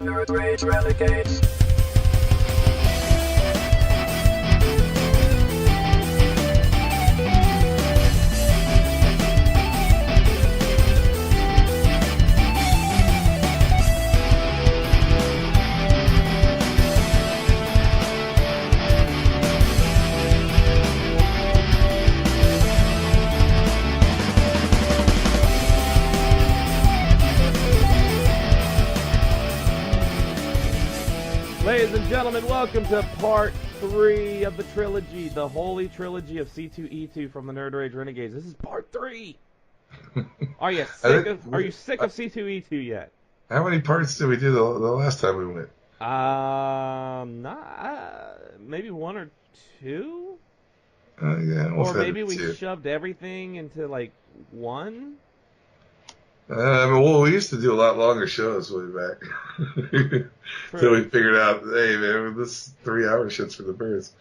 Nerd Rage Renegades. Ladies and gentlemen, welcome to part 3 of the trilogy, the holy trilogy of C2E2 from the Nerd Rage Renegades. This is part 3. Are you sick of C2E2 yet? How many parts did we do the last time we went? Maybe 1 or 2? Yeah, or maybe we two. shoved everything into like 1? We used to do a lot longer shows way back. Until we figured out, hey man, this 3-hour shit's for the birds.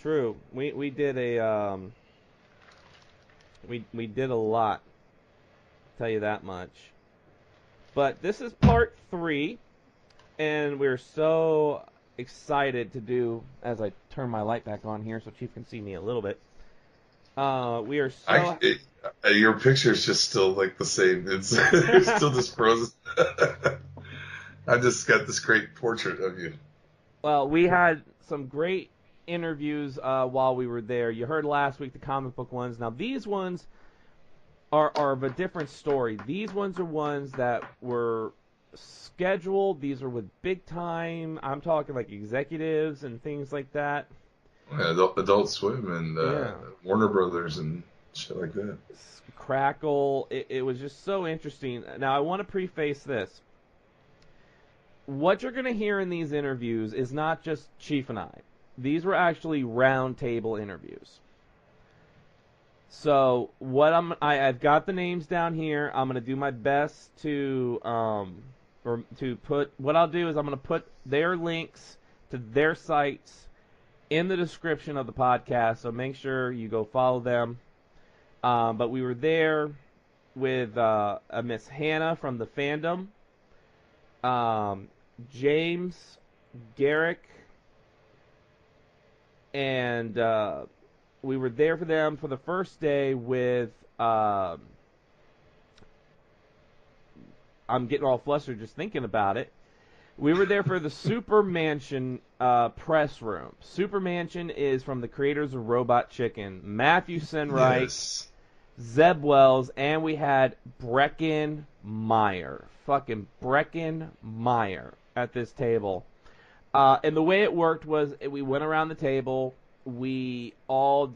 True. We did a we did a lot. I'll tell you that much. But this is part 3, and we're so excited to do. As I turn my light back on here, so Chief can see me a little bit. We are so. Your picture's just still like the same. It's still just frozen. I just got this great portrait of you. Well, we had some great interviews while we were there. You heard last week the comic book ones. Now these ones are of a different story. These ones are ones that were scheduled. These are with big time. I'm talking like executives and things like that. Yeah, Adult Swim and Warner Brothers and shit like that. Crackle. It was just so interesting. Now I want to preface this. What you're going to hear in these interviews is not just Chief and I. These were actually round table interviews. So what I've got the names down here. I'm going to do my best to put. What I'll do is I'm going to put their links to their sites in the description of the podcast. So make sure you go follow them. But we were there with a Miss Hannah from the fandom. James, Garrick, and we were there for them for the first day with, I'm getting all flustered just thinking about it. We were there for the Supermansion press room. Supermansion is from the creators of Robot Chicken, Matthew Senreich, Yes. Zeb Wells, and we had Breckin Meyer. Fucking Breckin Meyer at this table. And the way it worked was we went around the table. We all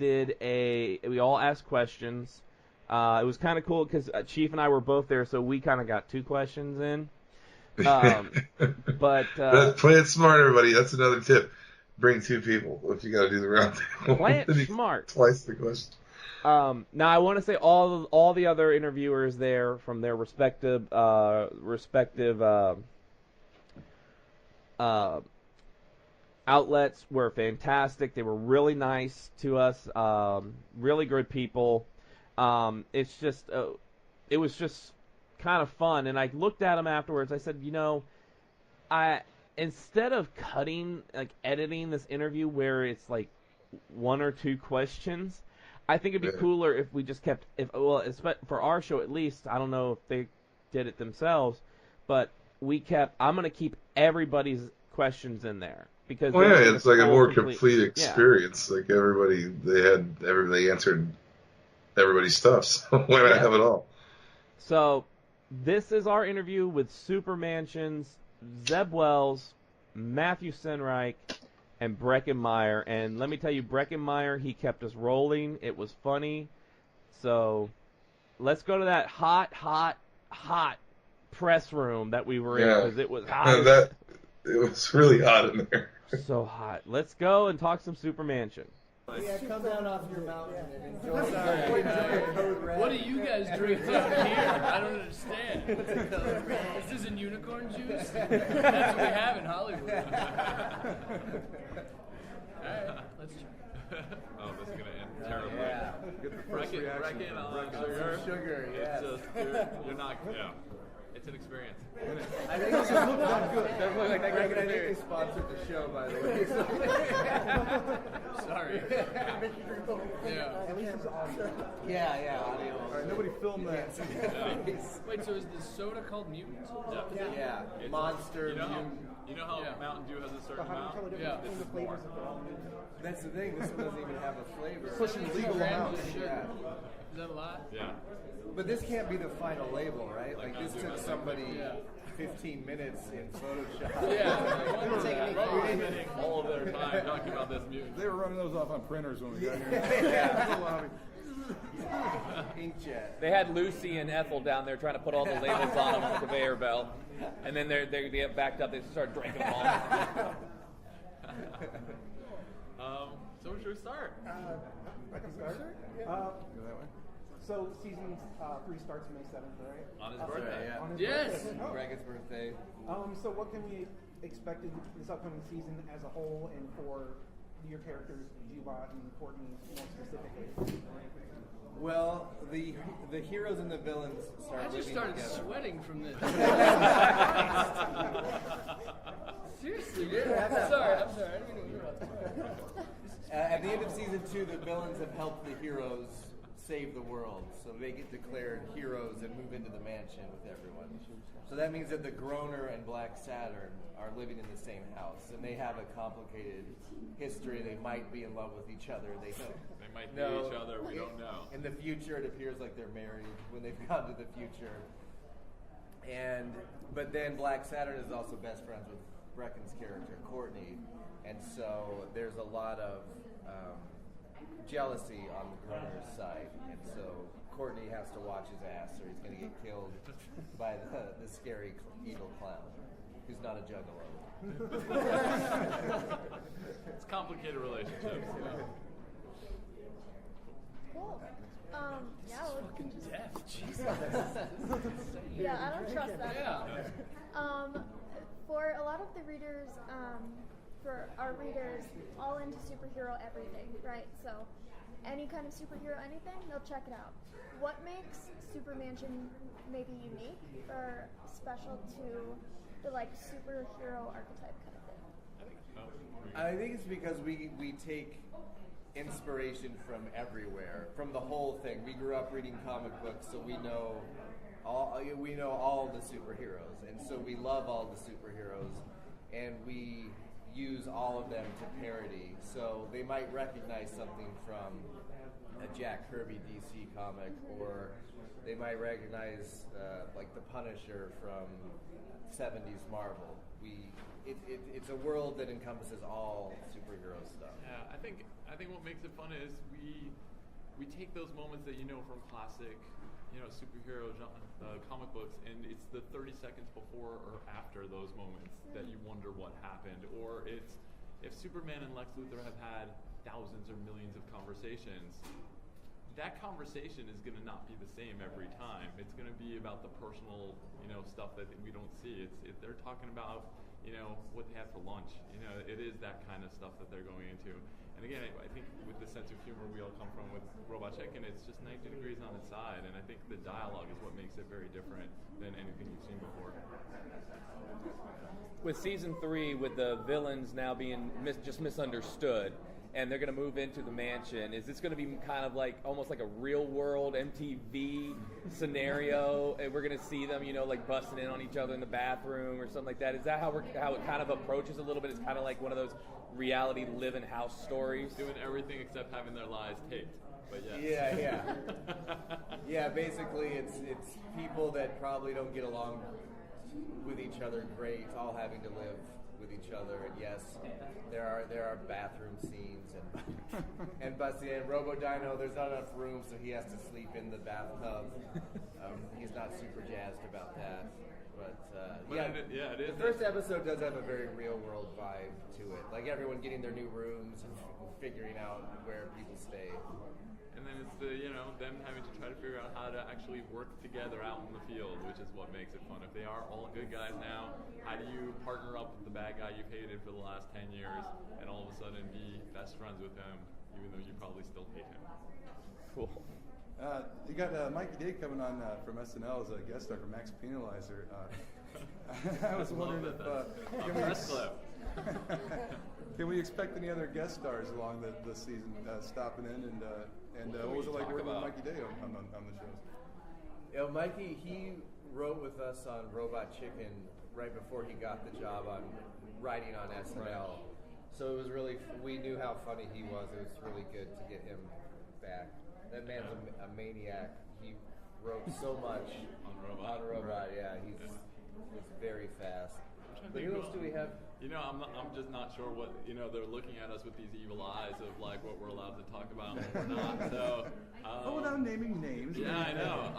asked questions. It was kind of cool because Chief and I were both there, so we kind of got 2 questions in. But play it smart, everybody. That's another tip. Bring 2 people if you got to do the round table. Play it smart. Twice the question. Now I want to say all the other interviewers there from their respective outlets were fantastic. They were really nice to us, really good people. It was just kind of fun. And I looked at them afterwards. I said, instead of editing this interview where it's like 1 or 2 questions, I think it'd be cooler if we just kept, for our show at least, I don't know if they did it themselves, but I'm going to keep everybody's questions in there. Because it's like a more complete experience. Yeah. Like they answered everybody's stuff, so why not have it all? So, this is our interview with Supermansion's Zeb Wells, Matthew Senreich, and Breckin Meyer. And let me tell you, Breckin Meyer, he kept us rolling. It was funny. So, let's go to that hot press room that we were in, because it was hot. It was really hot in there. So hot. Let's go and talk some Supermansion. Yeah, come down off your mountain and enjoy Code Red. What do you guys drink down here? I don't understand. Is this in unicorn juice? That's what we have in Hollywood. All right, let's try. Oh, this is going to end terribly. Yeah. Get the first reaction. Breckin, sugar. Sugar, yeah. It's just, dude, you're not, It's an experience. I think it's not good. Doesn't look like that great I think they experience. sponsored the show, by the way. Sorry. Yeah. At least it's awesome. Yeah, audio. All right, nobody filmed that. Wait, so is the soda called Mutant? Yeah, It's- Monster, You know how, Mutant. you know how Yeah. Mountain Dew has a But certain how do you amount? tell the Yeah. difference between the flavors of all? That's the thing, this one doesn't even have a flavor. Pushing legal Random amounts. sugar. Yeah. Is that a lot? Yeah. But this can't be the final label, right? Like this took somebody Yeah. 15 minutes in Photoshop. Yeah. All of their time talking about this mutant. They were running those off on printers when we got here. Yeah. Inkjet. They had Lucy and Ethel down there trying to put all the labels on them on the conveyor belt, and then they get backed up. They start drinking them all. So should we start? I can start. Go that way. So season 3 starts May 7th, right? On his That's birthday. right, yeah. On his Yes! birthday. Oh. Breckin's birthday. So what can we expect in this upcoming season as a whole, and for your characters, Jubot and Courtney, more specifically? Well, the heroes and the villains start I just living started together. sweating from this. Seriously, yeah. I'm sorry. I didn't mean to interrupt. At the end of season 2, the villains have helped the heroes save the world, so they get declared heroes and move into the mansion with everyone. So that means that the Groner and Black Saturn are living in the same house, and they have a complicated history. They might be in love with each other. They don't. They might be No. each other. We don't know. In the future, it appears like they're married when they've gone to the future. But then Black Saturn is also best friends with Breckin's character, Courtney, and so there's a lot of jealousy on the Groner's side, and so Courtney has to watch his ass or he's going to get killed by the scary evil clown, who's not a juggalo. It's complicated relationships. Cool. Yeah, we can just. Death. Jesus. Yeah, I don't trust that. Yeah. For a lot of the readers, for our readers, all into superhero everything, right? So, any kind of superhero anything, they'll check it out. What makes Supermansion maybe unique or special to the like superhero archetype kind of thing? I think it's because we take inspiration from everywhere, from the whole thing. We grew up reading comic books, so we know all the superheroes, and so we love all the superheroes, and we use all of them to parody. So they might recognize something from a Jack Kirby DC comic, or they might recognize like the Punisher from 70s Marvel. It's a world that encompasses all superhero stuff. Yeah, I think what makes it fun is we take those moments that you know from classic, superhero comic books, and it's the 30 seconds before or after those moments that you wonder what happened. Or it's if Superman and Lex Luthor have had thousands or millions of conversations, that conversation is going to not be the same every time. It's going to be about the personal, stuff that we don't see. They're talking about, what they had for lunch. It is that kind of stuff that they're going into. And again, I think with the sense of humor we all come from with Robot Chicken, it's just 90 degrees on its side. And I think the dialogue is what makes it very different than anything you've seen before. With season 3, with the villains now being just misunderstood, and they're going to move into the mansion, is this going to be kind of like almost like a real world MTV scenario, and we're going to see them, like busting in on each other in the bathroom or something like that? Is that how it kind of approaches a little bit? It's kind of like one of those reality live-in house stories. Doing everything except having their lies taped. But yes. Yeah. Yeah, basically it's people that probably don't get along with each other great, all having to live with each other. And yes, there are bathroom scenes and busting in. Robo-Dino, there's not enough room, so he has to sleep in the bathtub. He's not super jazzed about that. But it is. The first episode does have a very real world vibe to it. Like everyone getting their new rooms and figuring out where people stay. And then it's them having to try to figure out how to actually work together out in the field, which is what makes it fun. If they are all good guys now, how do you partner up with the bad guy you've hated for the last 10 years and all of a sudden be best friends with him, even though you probably still hate him? Cool. You got Mikey Day coming on from SNL as a guest star for Max Penalizer. I was wondering if can we expect any other guest stars along the season stopping in, and what was it like working with Mikey Day on the shows? You know, Mikey, he wrote with us on Robot Chicken right before he got the job on writing on SNL. Right. So it was really, we knew how funny he was. It was really good to get him back. That man's a maniac. He wrote so much on Robot. Right. Yeah, he's very fast. But who else do we have? You know, I'm just not sure what, you know, they're looking at us with these evil eyes of like what we're allowed to talk about and what we're not. So, without naming names. Yeah, I know.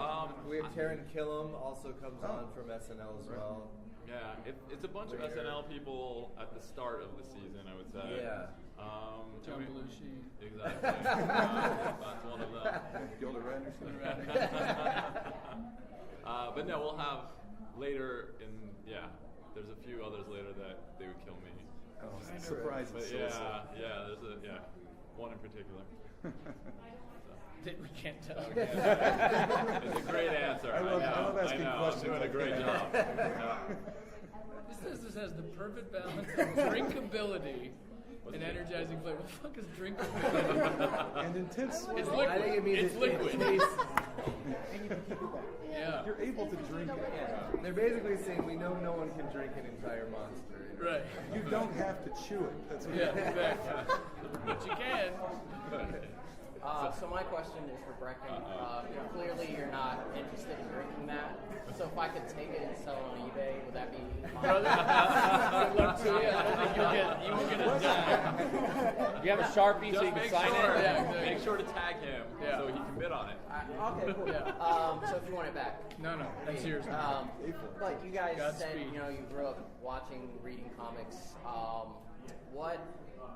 We have Taron Killam also comes on from SNL as well. Yeah, it's a bunch of SNL people at the start of the season, I would say. Yeah. John Belushi. Exactly. That's one of them. Gilda Radner. But no, we'll have later there's a few others later that they would kill me. Oh, surprises. But there's one in particular. We can't tell. It's a great answer. I love asking questions. I'm doing a great job. This has the perfect balance of drinkability and energizing flavor. What the fuck is drinkability? And intense. It's liquid. I think it means it's liquid. And you can keep it back. Yeah. You're able to drink it. Yeah. They're basically saying we know no one can drink an entire monster. You know? Right. You don't have to chew it. That's what exactly. But you can. So my question is for Breckin. Clearly you're not interested in drinking that. So if I could take it and sell it on eBay, would that be fine? Good luck to you. I don't think you will get a dime. You have a Sharpie so you can sign it? Yeah, exactly. Make sure to tag him so he can bid on it. Okay, cool. Yeah. So if you want it back. No, that's yours. Like you guys said, Godspeed. you grew up reading comics.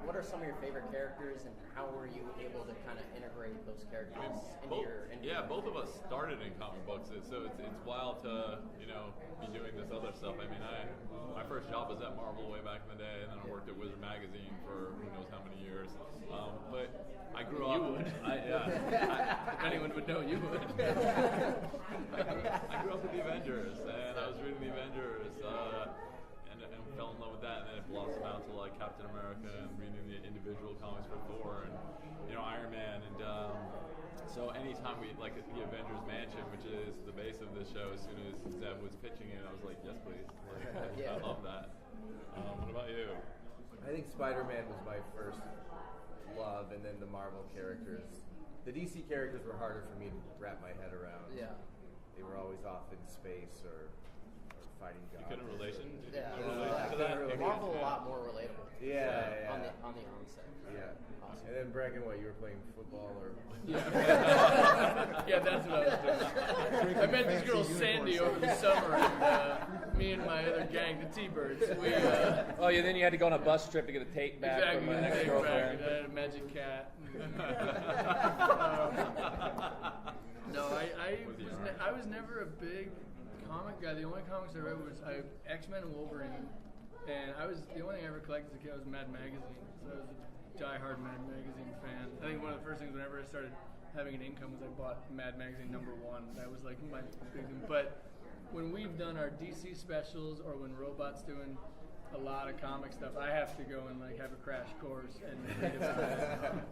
What are some of your favorite characters, and how were you able to kind of integrate those characters into your? Both of us started in comic books, so it's wild to be doing this other stuff. I mean, my first job was at Marvel way back in the day, and then I worked at Wizard Magazine for who knows how many years. But I grew up. You would. If anyone would know, you would. I grew up with the Avengers, and I was reading the Avengers. And fell in love with that, and then it blossomed out to like Captain America and reading the individual comics for Thor and Iron Man, and so anytime we like the Avengers Mansion, which is the base of this show, as soon as Zeb was pitching it, I was like, yes, please. I love that. What about you? I think Spider-Man was my first love, and then the Marvel characters. The DC characters were harder for me to wrap my head around. Yeah. They were always off in space or fighting gods. You couldn't relation? Marvel a lot more relatable. Yeah. On the onset. Yeah. Awesome. And then Breckin, you were playing football or? Yeah, that's what I was doing. I met this girl Sandy over the summer, and me and my other gang, the T-Birds, we. Then you had to go on a bus trip to get a tape back Exactly. from an I ex-girlfriend. had a magic cat. No, I was never a big comic guy. The only comics I read was X-Men and Wolverine, and the only thing I ever collected as a kid was Mad Magazine. So I was a diehard Mad Magazine fan. I think one of the first things whenever I started having an income was I bought Mad Magazine #1. That was like my big thing. But when we've done our DC specials or when Robot's doing a lot of comic stuff, I have to go and like have a crash course and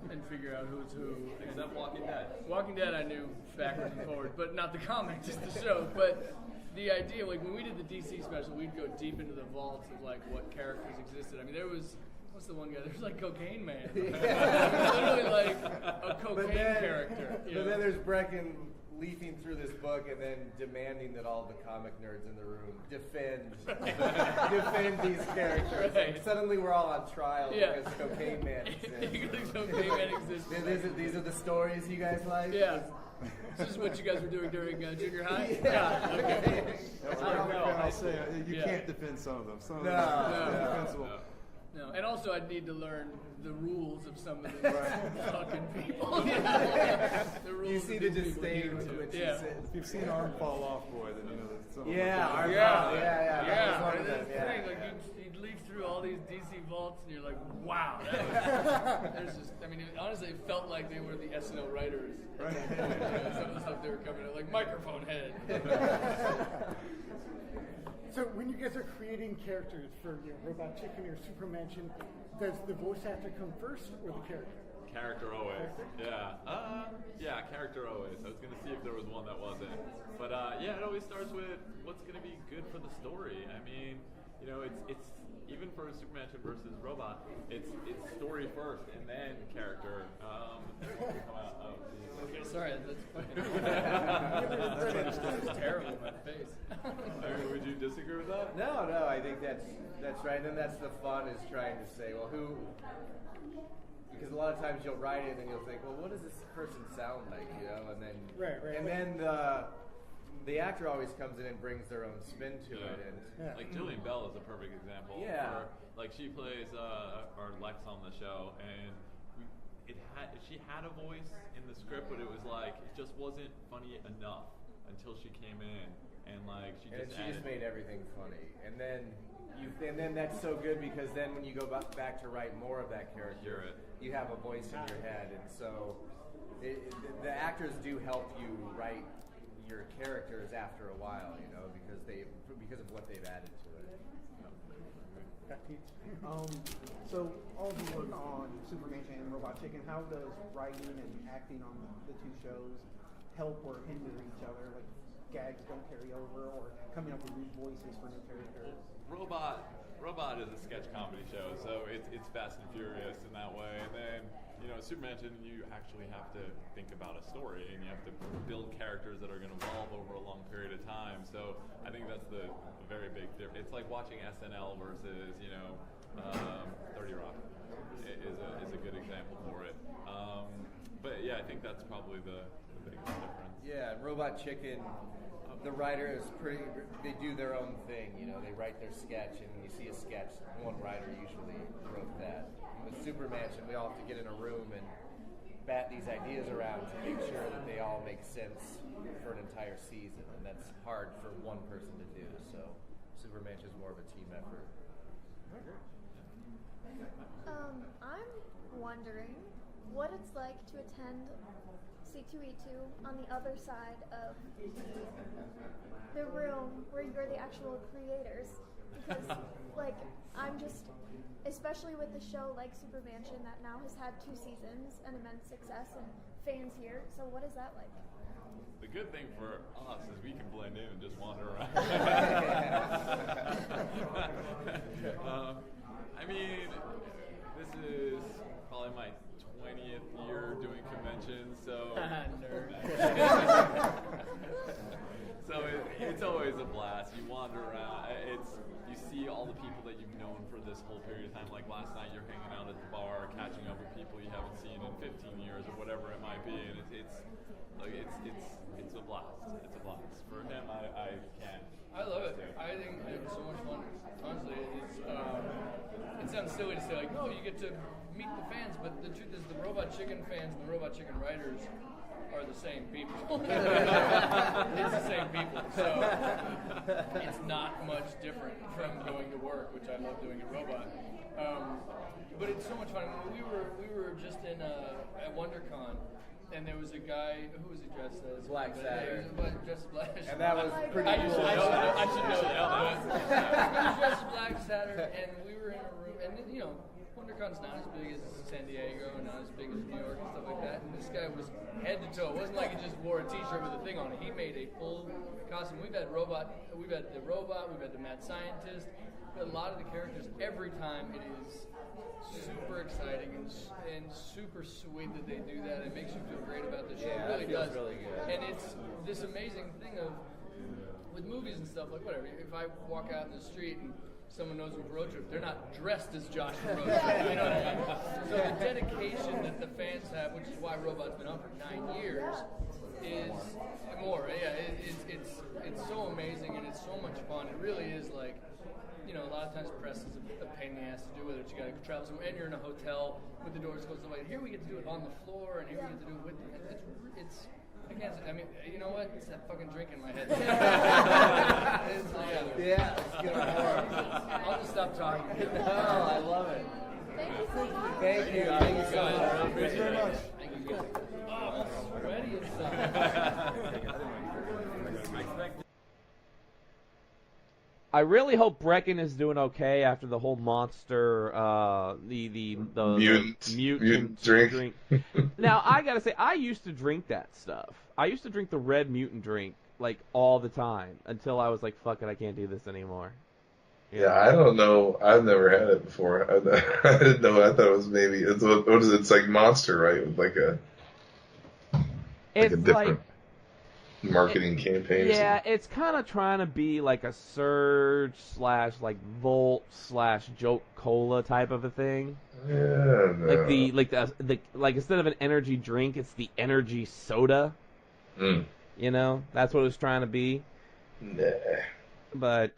and figure out who's who. Except Walking Dead. Walking Dead I knew backwards and forwards, but not the comic, just the show. But the idea, like when we did the DC special, we'd go deep into the vaults of like what characters existed. I mean, there was, what's the one guy? There's like Cocaine Man. Literally like a cocaine character. But then there's Breckin leafing through this book and then demanding that all the comic nerds in the room defend these characters. Right. Like, suddenly we're all on trial because Cocaine Man exists. Because Cocaine Man exists. These are the stories you guys like? Yeah. This is what you guys were doing during junior high? Yeah. Okay. That's what I'll say. You can't defend some of them. Some of them No. are defensible. No, and also I'd need to learn the rules of some of the fucking people. The rules You see of the these people disdain you with do. which he Yeah. sits. If you've seen Arm Fall Off, boy, then you know that some of them Yeah, are Arm Yeah, Fall, yeah. yeah. That was one of And them, that's the thing, like he'd leaf through all these DC vaults, and you're like, wow. There's just, I mean, honestly, it felt like they were the SNL writers. Right. Some of the stuff they were coming out, like microphone head. So when you guys are creating characters for Robot Chicken or Supermansion, does the voice actor come first or the character? Character always. Yeah. Yeah, character always. I was going to see if there was one that wasn't. But yeah, it always starts with what's going to be good for the story. I mean, it's even for Supermansion versus Robot, it's story first and then character. Okay, sorry, that's fucking. That's terrible. My face. Would you disagree with that? No, I think that's right. And then that's the fun is trying to say, well, who? Because a lot of times you'll write it and you'll think, well, what does this person sound like, And then, and then the actor always comes in and brings their own spin to it. And like Jillian Bell is a perfect example. Yeah. Like she plays our Lex on the show, and she had a voice in the script, but it was like it just wasn't funny enough until she came in, and like she just made everything funny, and then that's so good because then when you go back to write more of that character, you have a voice in your head, and so the actors do help you write your characters after a while, because of what they've added to it. So all of you work on Supermansion and Robot Chicken. How does writing and acting on the two shows help or hinder each other? Like gags don't carry over, or coming up with new voices for new characters. Robot is a sketch comedy show, so it's Fast and Furious in that way. And then Supermansion, you actually have to think about a story, and you have to build characters that are going to evolve over a long period of time. So I think that's the very big difference. It's like watching SNL versus 30 Rock is a good example for it. But yeah, I think that's probably the biggest difference. Yeah, Robot Chicken, the writer is they do their own thing, they write their sketch, and when you see a sketch, one writer usually wrote that. With Supermansion, we all have to get in a room and bat these ideas around to make sure that they all make sense for an entire season, and that's hard for one person to do, so Supermansion is more of a team effort. I'm wondering what it's like to attend C2E2 on the other side of the room where you're the actual creators, because I'm just, especially with the show like Supermansion that now has had 2 seasons and immense success and fans here, so what is that like? The good thing for us is we can blend in and just wander around. I mean, this is probably my 20th year doing conventions, so so it's always a blast. You wander around. You see all the people that you've known for this whole period of time. Like last night, you're hanging out at the bar, catching up with people you haven't seen in 15 years or whatever it might be, and it's a blast. It's a blast. For him, I can't. I love it. I think it's so much fun. Honestly, it sounds silly to say like, no, you get to meet the fans, but the truth is, the Robot Chicken fans and the Robot Chicken writers are the same people. It's the same people, so it's not much different from going to work, which I love doing at Robot. But it's so much fun. We were just at WonderCon. And there was a guy, who was he dressed as? Black Saturn. Dressed as Black And that was pretty cool. I should know that. He was dressed as Black Saturn, and we were in a room, and WonderCon's not as big as San Diego, and not as big as New York and stuff like that, and this guy was head to toe. It wasn't like he just wore a t-shirt with a thing on it. He made a full costume. We've had the Robot, we've had the Mad Scientist, we've had a lot of the characters. Every time it is super exciting and super sweet that they do that. It makes you feel great about the show. Yeah, it really feels does. really good. And it's this amazing thing of with movies and stuff, like whatever. If I walk out in the street and someone knows I'm Road Trip, they're not dressed as Josh from Road Trip. You know what I mean? So the dedication that the fans have, which is why Robot's been on for 9 years, is more. Yeah, it's so amazing and it's so much fun. It really is like. A lot of times press is a pain in the ass to do with it. You got to travel somewhere, and you're in a hotel with the doors closed. Like here we get to do it on the floor, and here we get to do it with. It's I can't. I mean, you know what? It's that fucking drink in my head. It's good. I'll I'll just stop talking. I really hope Breckin is doing okay after the whole monster, the mutant drink. Now, I gotta say, I used to drink that stuff. I used to drink the red mutant drink, like, all the time, until I was like, fuck it, I can't do this anymore. Yeah, I don't know. I've never had it before. I didn't know. I thought it was maybe, what is it? It's like Monster, right? With like a different marketing campaign. Yeah, it's kind of trying to be like a Surge / like Volt / Joke Cola type of a thing. Yeah, no. Like instead of an energy drink, it's the energy soda. Mm. You know, that's what it was trying to be. Nah. But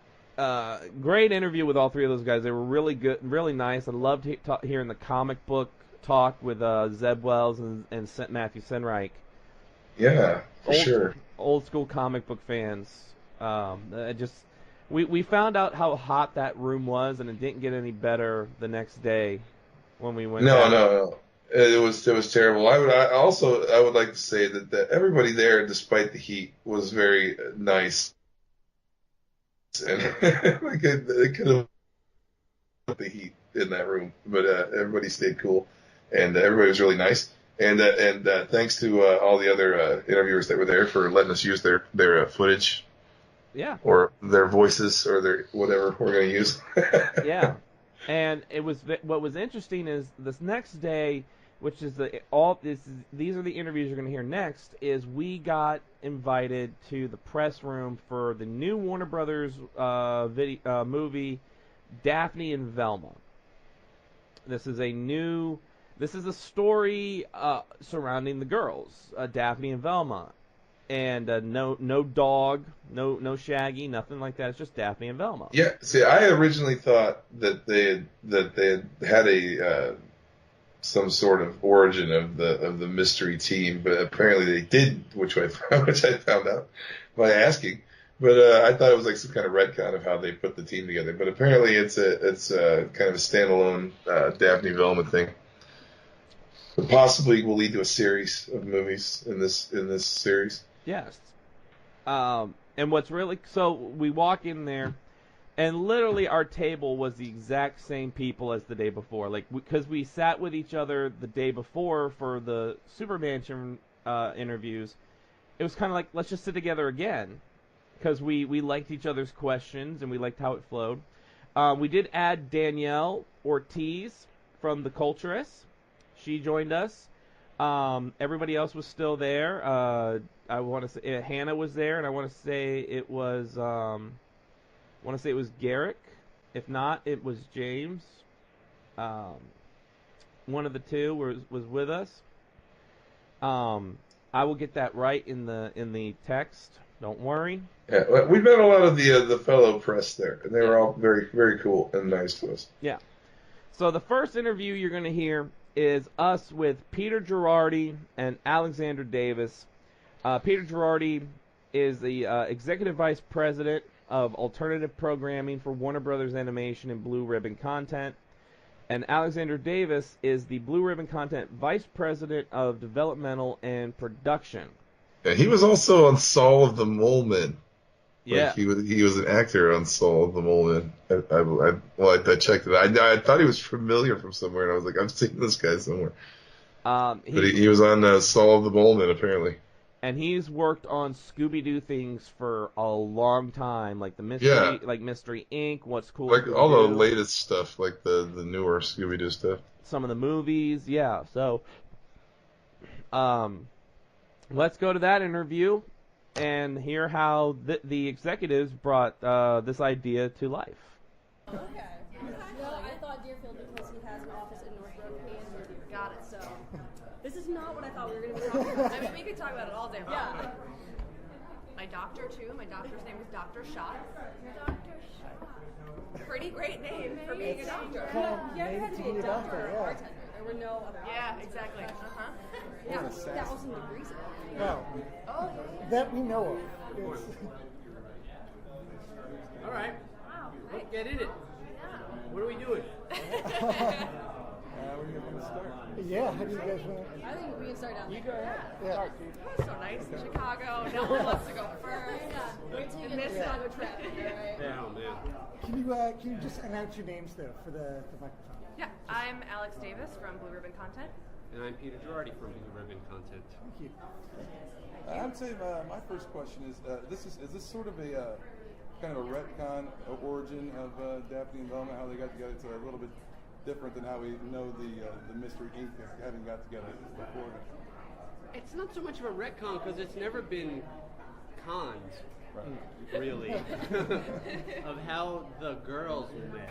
great interview with all three of those guys. They were really good, really nice. I loved hearing the comic book talk with Zeb Wells and Matthew Senreich. Yeah, for sure. Old school comic book fans. We found out how hot that room was, and it didn't get any better the next day when we went. No. It was terrible. I would like to say that everybody there, despite the heat, was very nice. And like it could have put the heat in that room, but everybody stayed cool, and everybody was really nice. And thanks to all the other interviewers that were there for letting us use their footage, yeah, or their voices, or their whatever we're going to use. Yeah, and what was interesting is this next day, which is these are the interviews you're going to hear next. Is we got invited to the press room for the new Warner Brothers movie, Daphne and Velma. This is a story surrounding the girls, Daphne and Velma, and no dog, no Shaggy, nothing like that. It's just Daphne and Velma. Yeah. See, I originally thought that they had a some sort of origin of the mystery team, but apparently they didn't, which I found out by asking. But I thought it was like some kind of retcon of how they put the team together. But apparently it's a kind of a standalone Daphne Velma thing. But possibly will lead to a series of movies in this series. Yes. And what's really so we walk in there, and literally our table was the exact same people as the day before. Like because we sat with each other the day before for the Supermansion interviews, it was kind of like let's just sit together again, because we liked each other's questions and we liked how it flowed. We did add Danielle Ortiz from The Culturist. She joined us. Everybody else was still there. I want to say Hannah was there, and I want to say it was Garrick. If not, it was James. One of the two was with us. I will get that right in the text. Don't worry. Yeah, we met a lot of the fellow press there, and they were all very, very cool and nice to us. Yeah. So the first interview you're going to hear is us with Peter Girardi and Alexandra Davis. Peter Girardi is the Executive Vice President of Alternative Programming for Warner Brothers Animation and Blue Ribbon Content. And Alexandra Davis is the Blue Ribbon Content Vice President of Developmental and Production. Yeah, he was also on Saul of the Mole Men. Yeah, like he was an actor on Saul of the Mole Men. I checked it. I thought he was familiar from somewhere, and I was like, I've seen this guy somewhere. But he was on Saul of the Mole Men apparently. And he's worked on Scooby-Doo things for a long time, like the Mystery, like Mystery Inc. What's Cool? Like all the latest stuff, like the newer Scooby-Doo stuff. Some of the movies, yeah. So, let's go to that interview and hear how the executives brought this idea to life. Okay. Well, I thought Deerfield because he has an office in Northbrook and got it, so this is not what I thought we were going to be talking about. I mean, we could talk about it all day long. Yeah. My doctor, too. My doctor's name is Dr. Schott. Dr. Schott. Pretty great name for being a doctor. You had to be a doctor or a bartender. There were no other options. Yeah, exactly. Uh-huh. Yeah, that wasn't the reason. No. Oh, that we know of. It's, all right. wow. Let's get in it. Yeah. What are we doing? you guys want to start? Yeah, how do you guys want I think we can start down there. You go ahead. Yeah. Start, Chief. So nice in Chicago. No one wants to go first. Wait till you And get this to Chicago traffic, right? Yeah, oh, man. Can you just announce your names though for the microphone? Yeah, I'm Alex Davis from Blue Ribbon Content. And I'm Peter Girardi from Blue Ribbon Content. Thank you. I'd say my first question is this sort of a kind of a retcon origin of Daphne and Velma, how they got together? It's a little bit different than how we know the Mystery Inc. having got together before. It's not so much of a retcon because it's never been cons, really, of how the girls met.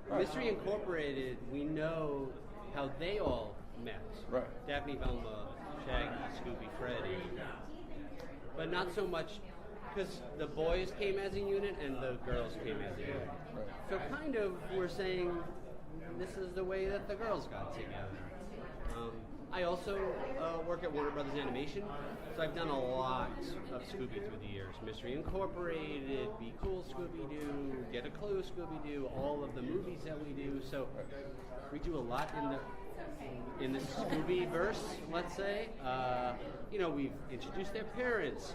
Right. Mystery Incorporated, we know how they all met. Right. Daphne, Velma, Shaggy, Scooby, Freddy. But not so much because the boys came as a unit and the girls came as a unit. Right. So kind of we're saying this is the way that the girls got together. I also work at Warner Brothers Animation, so I've done a lot of Scooby through the years. Mystery Incorporated, Be Cool Scooby-Doo, Get a Clue Scooby-Doo, all of the movies that we do. So we do a lot in the Scooby-verse, let's say. We've introduced their parents.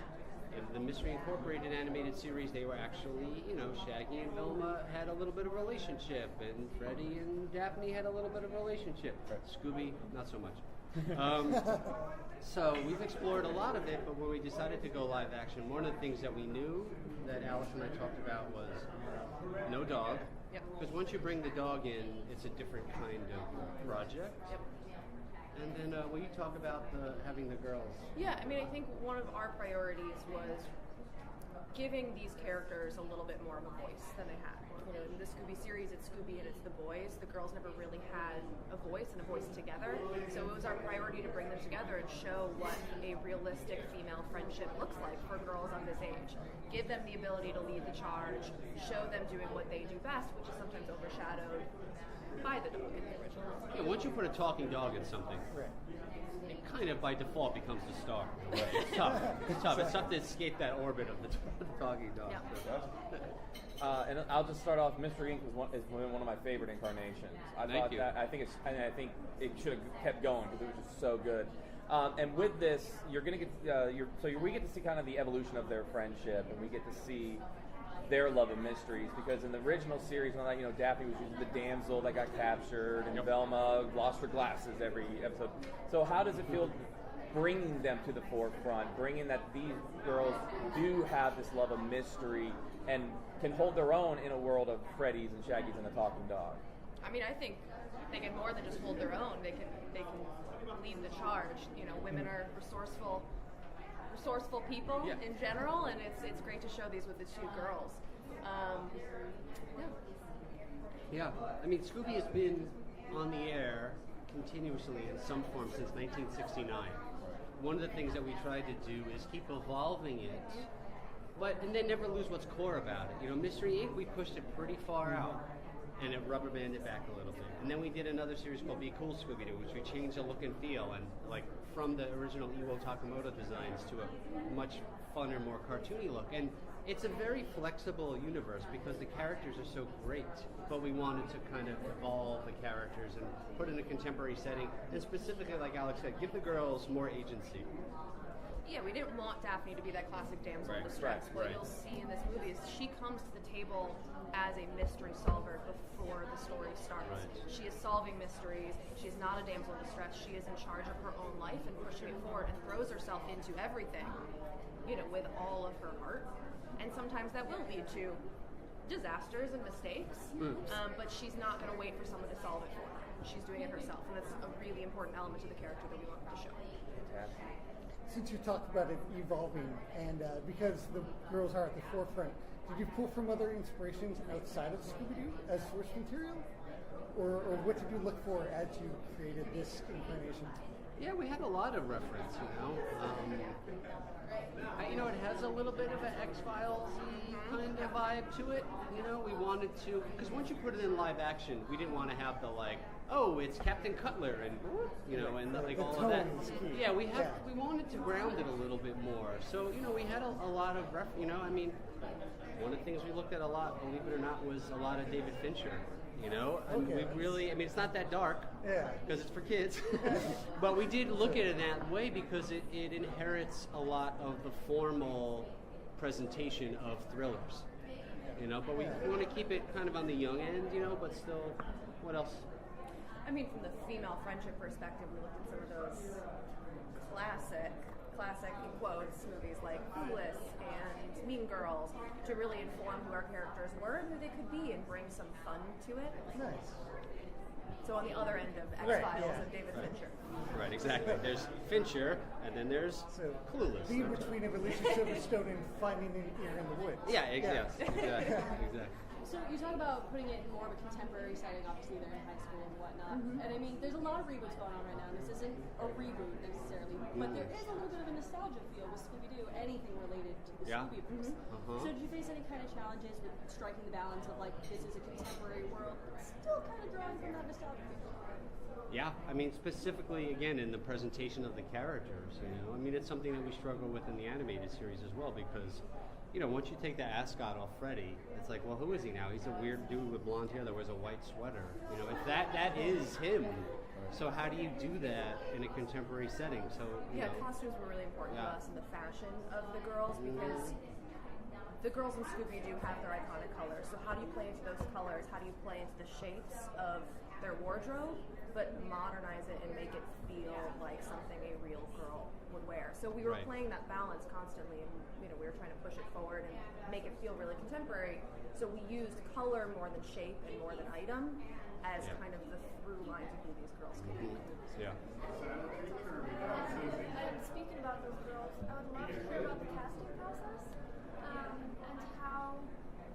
In the Mystery Incorporated animated series, they were actually, Shaggy and Velma had a little bit of a relationship, and Freddy and Daphne had a little bit of a relationship. Scooby, not so much. So we've explored a lot of it, but when we decided to go live action, one of the things that we knew that Alice and I talked about was no dog. Because once you bring the dog in, it's a different kind of project. Yep. And then will you talk about having the girls? Yeah, I mean, I think one of our priorities was giving these characters a little bit more of a voice than they had. In the Scooby series, it's Scooby and it's the boys. The girls never really had a voice and a voice together. So it was our priority to bring them together and show what a realistic female friendship looks like for girls on this age. Give them the ability to lead the charge, show them doing what they do best, which is sometimes overshadowed by the dog in the original. Yeah, once you put a talking dog in something, it kind of by default becomes the star. It's tough. It's tough. It's tough to escape that orbit of the talking dog. Yeah. And I'll just start off. Mystery Inc. is one of my favorite incarnations. I think it should have kept going because it was just so good. And with this, you're going to get we get to see kind of the evolution of their friendship, and we get to see their love of mysteries, because in the original series, Daphne was usually the damsel that got captured, and Velma lost her glasses every episode. So how does it feel bringing them to the forefront, bringing that these girls do have this love of mystery and can hold their own in a world of Freddy's and Shaggy's and the talking dog? I mean, I think they can more than just hold their own. They can lead the charge. Women are resourceful people in general, and it's great to show these with the two girls. Yeah, I mean, Scooby has been on the air continuously in some form since 1969. One of the things that we tried to do is keep evolving it, and then never lose what's core about it. Mystery Inc., we pushed it pretty far out, and it rubber banded back a little bit. And then we did another series called Be Cool Scooby-Doo, which we changed the look and feel, and from the original Iwo Takamoto designs to a much funner, more cartoony look. And it's a very flexible universe because the characters are so great, but we wanted to kind of evolve the characters and put in a contemporary setting, and specifically, like Alex said, give the girls more agency. Yeah, we didn't want Daphne to be that classic damsel in distress. What you'll see in this movie is she comes to the table as a mystery solver before the story starts. She is solving mysteries. She's not a damsel in distress. She is in charge of her own life and pushing it forward and throws herself into everything, with all of her heart. And sometimes that will lead to disasters and mistakes, but she's not going to wait for someone to solve it for her. She's doing it herself, and that's a really important element to the character that we wanted to show. Since you talked about it evolving, and because the girls are at the forefront, did you pull from other inspirations outside of Scooby-Doo as source material? Or what did you look for as you created this incarnation? Yeah, we had a lot of reference, it has a little bit of an X-Files-y kind of vibe to it. We wanted to, because once you put it in live action, we didn't want to have the it's Captain Cutler and all of that. Yeah, we wanted to ground it a little bit more. So we had a lot of one of the things we looked at a lot, believe it or not, was a lot of David Fincher. You know, and Okay. we really, I mean, it's not that dark. Yeah. Because it's for kids. But we did look at it that way because it inherits a lot of the formal presentation of thrillers. You know, but we want to keep it kind of on the young end, you know, but still, what else? I mean, from the female friendship perspective, we looked at some of those classic in quotes movies like Clueless and Mean Girls to really inform who our characters were and who they could be and bring some fun to it. Nice. So on the other end of X-Files and David Fincher. Right, exactly. There's Fincher, and then there's Clueless. The between of Alicia Silverstone and Finding Ear in the Woods. Yeah, yes, exactly. So you talk about putting it in more of a contemporary setting, obviously they're in high school and whatnot. And I mean, there's a lot of reboots going on right now, and this isn't a reboot necessarily, but there is a little bit of a nostalgia feel with Scooby-Doo, anything related to the Scooby-Verse. So did you face any kind of challenges with striking the balance of like, this is a contemporary world, but still kind of drawing from that nostalgia feel? Yeah, I mean, specifically, again, in the presentation of the characters, you know, I mean, it's something that we struggle with in the animated series as well, because, you know, once you take the ascot off Freddy, it's like, well, who is he now? He's a weird dude with blonde hair that wears a white sweater. You know, that is him. So how do you do that in a contemporary setting? So Yeah, costumes were really important to us in the fashion of the girls because the girls in Scooby-Doo have their iconic colors. So how do you play into those colors? How do you play into the shapes of their wardrobe, but modernize it and make it feel like something a real girl would wear? So we were playing that balance constantly, and you know, we were trying to push it forward and make it feel really contemporary. So we used color more than shape and more than item as kind of the through line to who these girls could be. And speaking about those girls, I would love to hear about the casting process and how,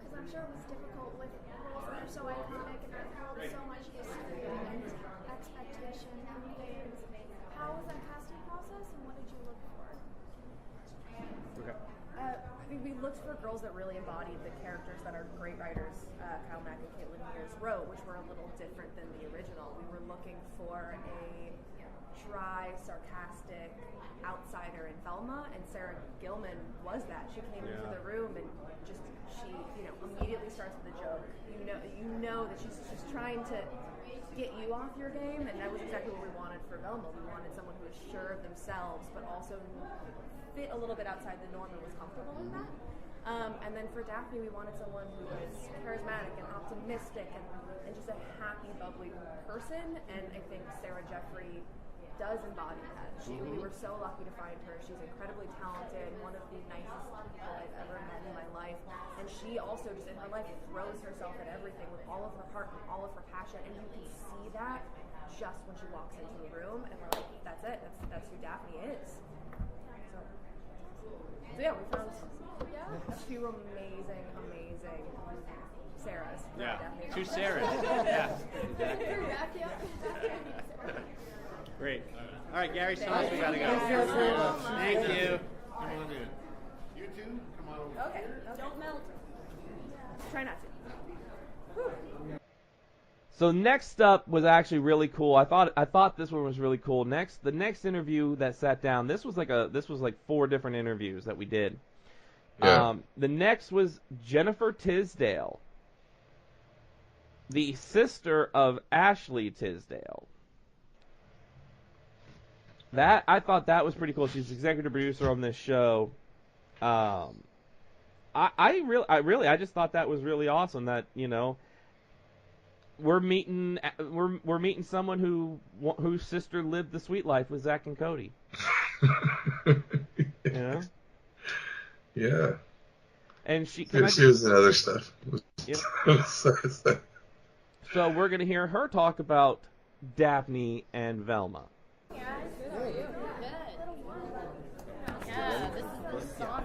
because I'm sure it was difficult with roles that are so iconic and have held so much history and expectation from fans. How was that casting process, and what did you look for? I think we looked for girls that really embodied the characters that our great writers, Kyle Mack and Caitlin Mears, wrote, which were a little different than the original. We were looking for a dry, sarcastic outsider in Velma, and Sarah Gilman was that. She came into the room and she immediately starts with a joke. You know that she's trying to get you off your game, and that was exactly what we wanted for Velma. We wanted someone who was sure of themselves, but also fit a little bit outside the norm and was comfortable in that. And then for Daphne, we wanted someone who was charismatic and optimistic and just a happy, bubbly person. And I think Sarah Jeffrey does embody that. We were so lucky to find her. She's incredibly talented, one of the nicest people I've ever met in my life. And she also just in her life throws herself at everything with all of her heart and all of her passion. And you can see that just when she walks into the room. And we're like, that's it. That's who Daphne is. So yeah, we found two amazing Sarahs. Yeah, Daphne. two Sarahs. Yeah. Great. All right, Gary, so much we gotta go. Thank you. You two, come on over. Okay. Don't melt. Try not to. So next up was actually really cool. I thought this one was really cool. The next interview that sat down, this was like 4 different interviews that we did. Yeah. The next was Jennifer Tisdale, the sister of Ashley Tisdale. I thought that was pretty cool. She's executive producer on this show. I just thought that was really awesome. That we're meeting someone whose sister lived the sweet life with Zach and Cody. Yeah. And she was in other stuff. Yep. So we're gonna hear her talk about Daphne and Velma. Good. Yeah, this is the sauna.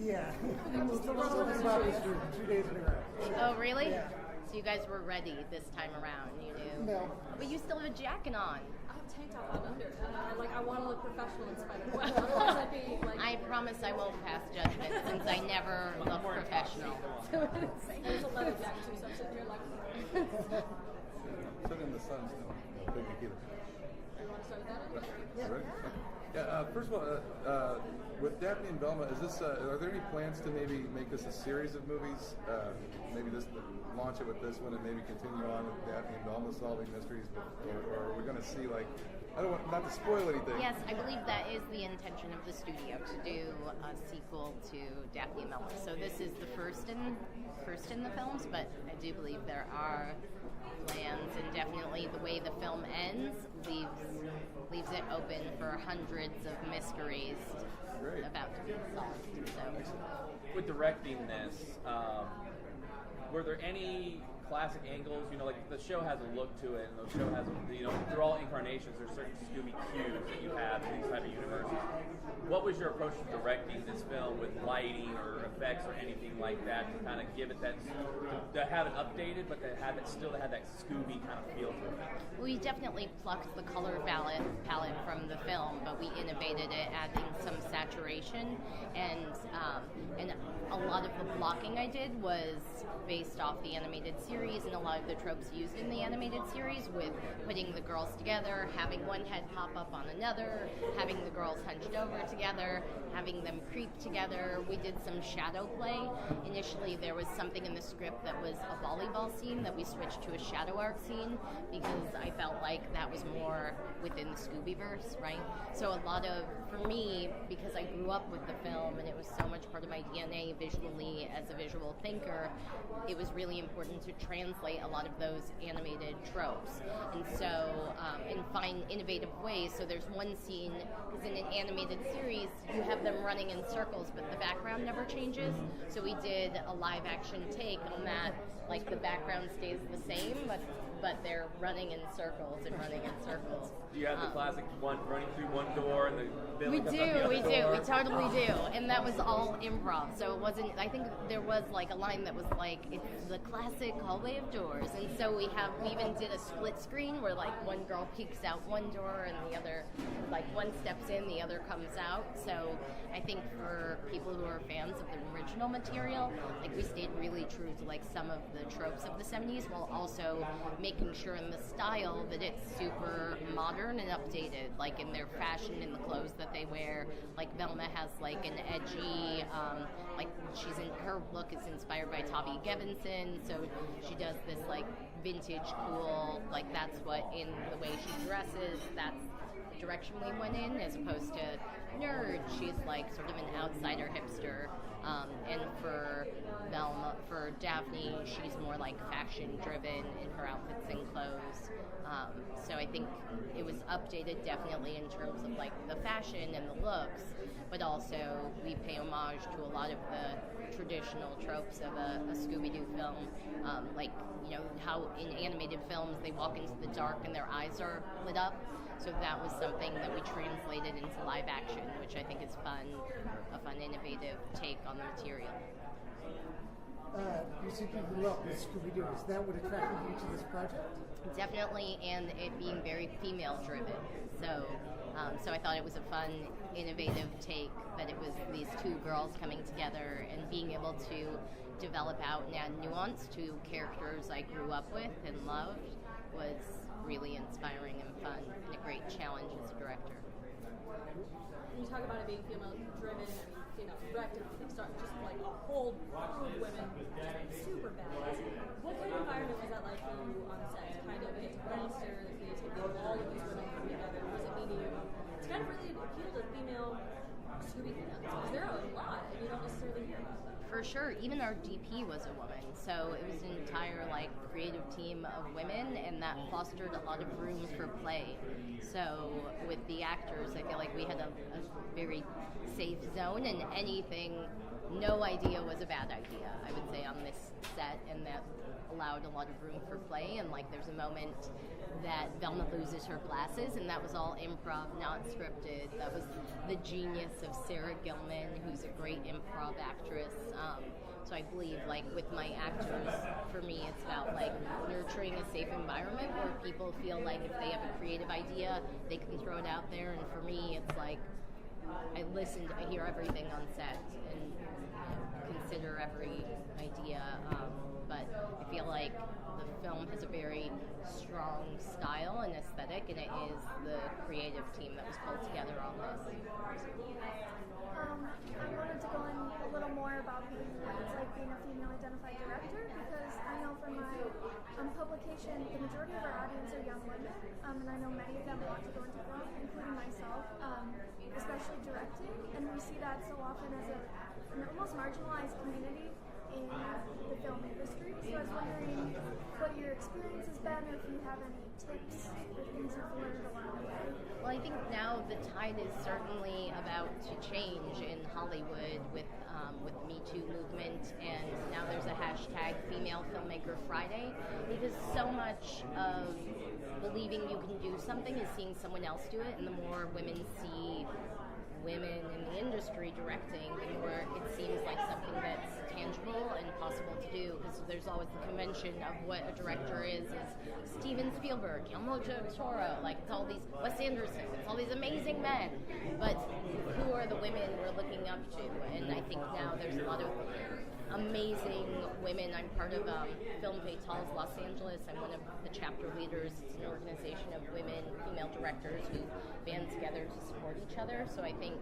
Yeah. Something about this for 2 days in a row. Oh, really? Yeah. So you guys were ready this time around, you knew? No. But you still have a jacket on. I have tank top on under. I want to look professional in spite of it. Otherwise I'd be I promise I won't pass judgment since I never look professional. There's a leather jacket too, so I'm sitting here like... Sit in the sun still. Big tequila. You want to start with that? Ready? Yeah, first of all, with Daphne and Velma, is this? Are there any plans to maybe make this a series of movies? Maybe launch it with this one, and maybe continue on with Daphne and Velma solving mysteries, or are we going to see like? I don't want not to spoil anything. Yes, I believe that is the intention of the studio to do a sequel to Daphne and Velma. So this is the first in the films, but I do believe there are plans, and definitely the way the film ends leaves it open for hundreds of mysteries about to be solved. So, with directing this, were there any classic angles? You know, like the show has a look to it, and the show has, they're all incarnations. There's certain Scooby cues that you have in these type of universes. What was your approach to directing this film with lighting or effects or anything like that to kind of give it that, to have it updated, but to have it still have that Scooby kind of feel to it? We definitely plucked the color palette from the film, but we innovated it, adding some saturation, and a lot of the blocking I did was based off the animated series and a lot of the tropes used in the animated series, with putting the girls together, having one head pop up on another, having the girls hunched over together, having them creep together. We did some shadow play. Initially there was something in the script that was a volleyball scene that we switched to a shadow art scene because I felt like that was more within the Scoobyverse, right? So a lot of, for me, because I grew up with the film and it was so much part of my DNA visually as a visual thinker, it was really important to translate a lot of those animated tropes, and so and find innovative ways. So there's one scene, because in an animated series you have them running in circles but the background never changes, so we did a live action take on that, like the background stays the same but they're running in circles and running in circles. Do you have the classic one running through one door and the we totally do, and that was all improv. So it wasn't, I think there was like a line that was like, it's the classic hallway of doors, and so we even did a split screen where like one girl peeks out one door and the other, like one steps in, the other comes out. So I think for people who are fans of the original material, like we stayed really true to like some of the tropes of the 70s while also making sure in the style that it's super modern and updated, like in their fashion, in the clothes that they wear. Like Velma has like an edgy, like her look is inspired by Tavi Gevinson, so she does this like vintage cool, like that's what, in the way she dresses, that's the direction we went in, as opposed to nerd, she's like sort of an outsider hipster. And for Velma, for Daphne, she's more like fashion driven in her outfits and clothes. So I think it was updated definitely in terms of like the fashion and the looks, but also we pay homage to a lot of the traditional tropes of a Scooby-Doo film. Like, how in animated films they walk into the dark and their eyes are lit up. So that was something that we translated into live action, which I think is a fun, innovative take on the material. You said you grew up with Scooby-Doo. Is that what attracted you to this project? Definitely, and it being very female-driven. So I thought it was a fun, innovative take, that it was these two girls coming together and being able to develop out and add nuance to characters I grew up with and loved was really inspiring and fun, and a great challenge as a director. When you talk about it being female-driven, directed from the start, just like a whole crew of women, just super badass. What kind of environment was that like for you on set? To kind of get to roster the creativity of all of these women coming together. What does it mean to you? It's kind of really appeal to female Scooby fans, because there are a lot, and you don't necessarily hear about them. For sure, even our DP was a woman, so it was an entire like creative team of women, and that fostered a lot of room for play. So with the actors, I feel like we had a very safe zone, and no idea was a bad idea, I would say, on this set, and that allowed a lot of room for play. And like there's a moment that Velma loses her glasses, and that was all improv, not scripted. That was the genius of Sarah Gilman, who's a great improv actress. So I believe, like with my actors, for me, it's about like nurturing a safe environment where people feel like if they have a creative idea, they can throw it out there. And for me, it's like I hear everything on set, and consider every idea but I feel like the film has a very strong style and aesthetic, and it is the creative team that was pulled together on this. I wanted to go in a little more about what it's like being a female identified director, because I know from my publication, the majority of our audience are young women, and I know many of them want to go into film, including myself, especially directing, and we see that so often as an almost marginalized community in the film industry. So I was wondering what your experience has been, or if you have any tips or things you've learned along the way. Well, I think now the tide is certainly about to change in Hollywood with the Me Too movement, and now there's a hashtag Female Filmmaker Friday, because so much of believing you can do something is seeing someone else do it, and the more women see women in the industry directing, the more it seems like something that's tangible and possible to do, because there's always the convention of what a director is Steven Spielberg, Guillermo del Toro, like it's all these, Wes Anderson, it's all these amazing men, but who are the women we're looking up to? And I think now there's a lot of amazing women. I'm part of Film Fatales Los Angeles. I'm one of the chapter leaders. It's an organization of women, female directors who band together to support each other. So I think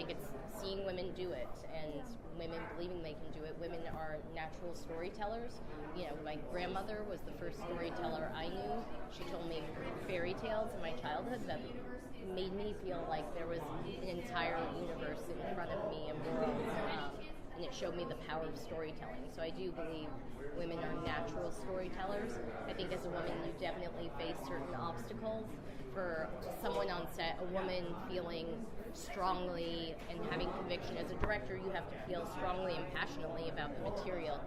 it's seeing women do it and women believing they can do it. Women are natural storytellers. You know, my grandmother was the first storyteller I knew. She told me fairy tales in my childhood that made me feel like there was an entire universe in front of me and world, and it showed me the power of storytelling. So I do believe women are natural storytellers. I think as a woman you definitely face certain obstacles. For someone on set, a woman feeling strongly and having conviction as a director, you have to feel strongly and passionately about the material.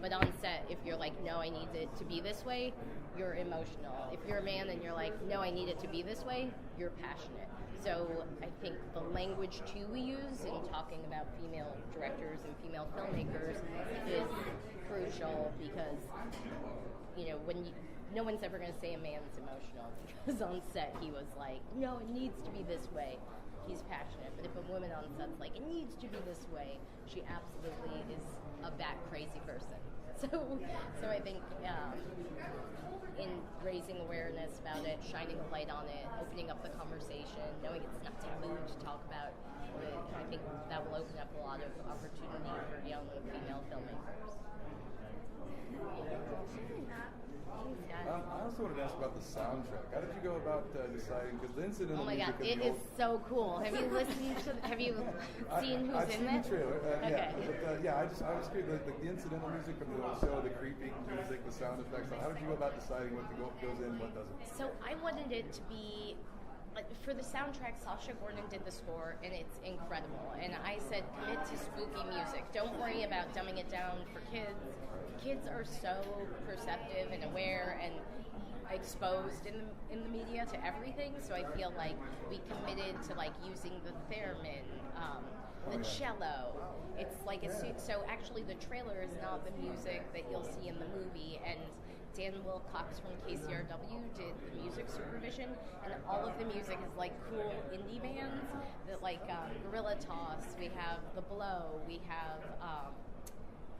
But on set, if you're like, no, I need it to be this way, you're emotional. If you're a man and you're like, no, I need it to be this way, you're passionate. So I think the language too we use in talking about female directors and female filmmakers is crucial, because no one's ever going to say a man's emotional, because on set he was like, no, it needs to be this way. He's passionate. But if a woman on set's like, it needs to be this way, she absolutely is a bat crazy person. So I think in raising awareness about it, shining a light on it, opening up the conversation, knowing it's not taboo to talk about it, I think that will open up a lot of opportunity for young female filmmakers. I also wanted to ask about the soundtrack. How did you go about deciding? Because the incidental Oh my God, music it is so cool. Have you listened to? Have you seen who's I've in seen it? the trailer. Okay. I was curious. The incidental music from the show, the creeping music, the sound effects. How did you go about deciding what goes in, what doesn't? So I wanted it to be. For the soundtrack, Sacha Gordon did the score, and it's incredible. And I said, commit to spooky music. Don't worry about dumbing it down for kids. Kids are so perceptive and aware and exposed in the media to everything. So I feel like we committed to using the theremin, the cello. It's like so. Actually, the trailer is not the music that you'll see in the movie, and Dan Wilcox from KCRW did the music supervision, and all of the music is cool indie bands that Gorilla Toss. We have The Blow. We have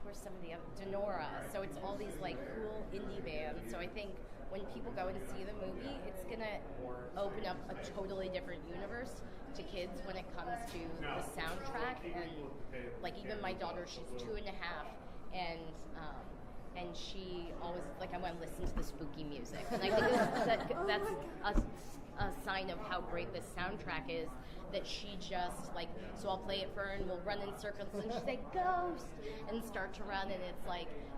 where's some of the other Denora. So it's all these cool indie bands. So I think when people go and see the movie, it's gonna open up a totally different universe to kids when it comes to the soundtrack. And even my daughter, she's 2.5, and she always I want to listen to the spooky music. And I think that's a sign of how great this soundtrack is, that she just so I'll play it for her and we'll run in circles and she's like, ghost, and start to run, and it's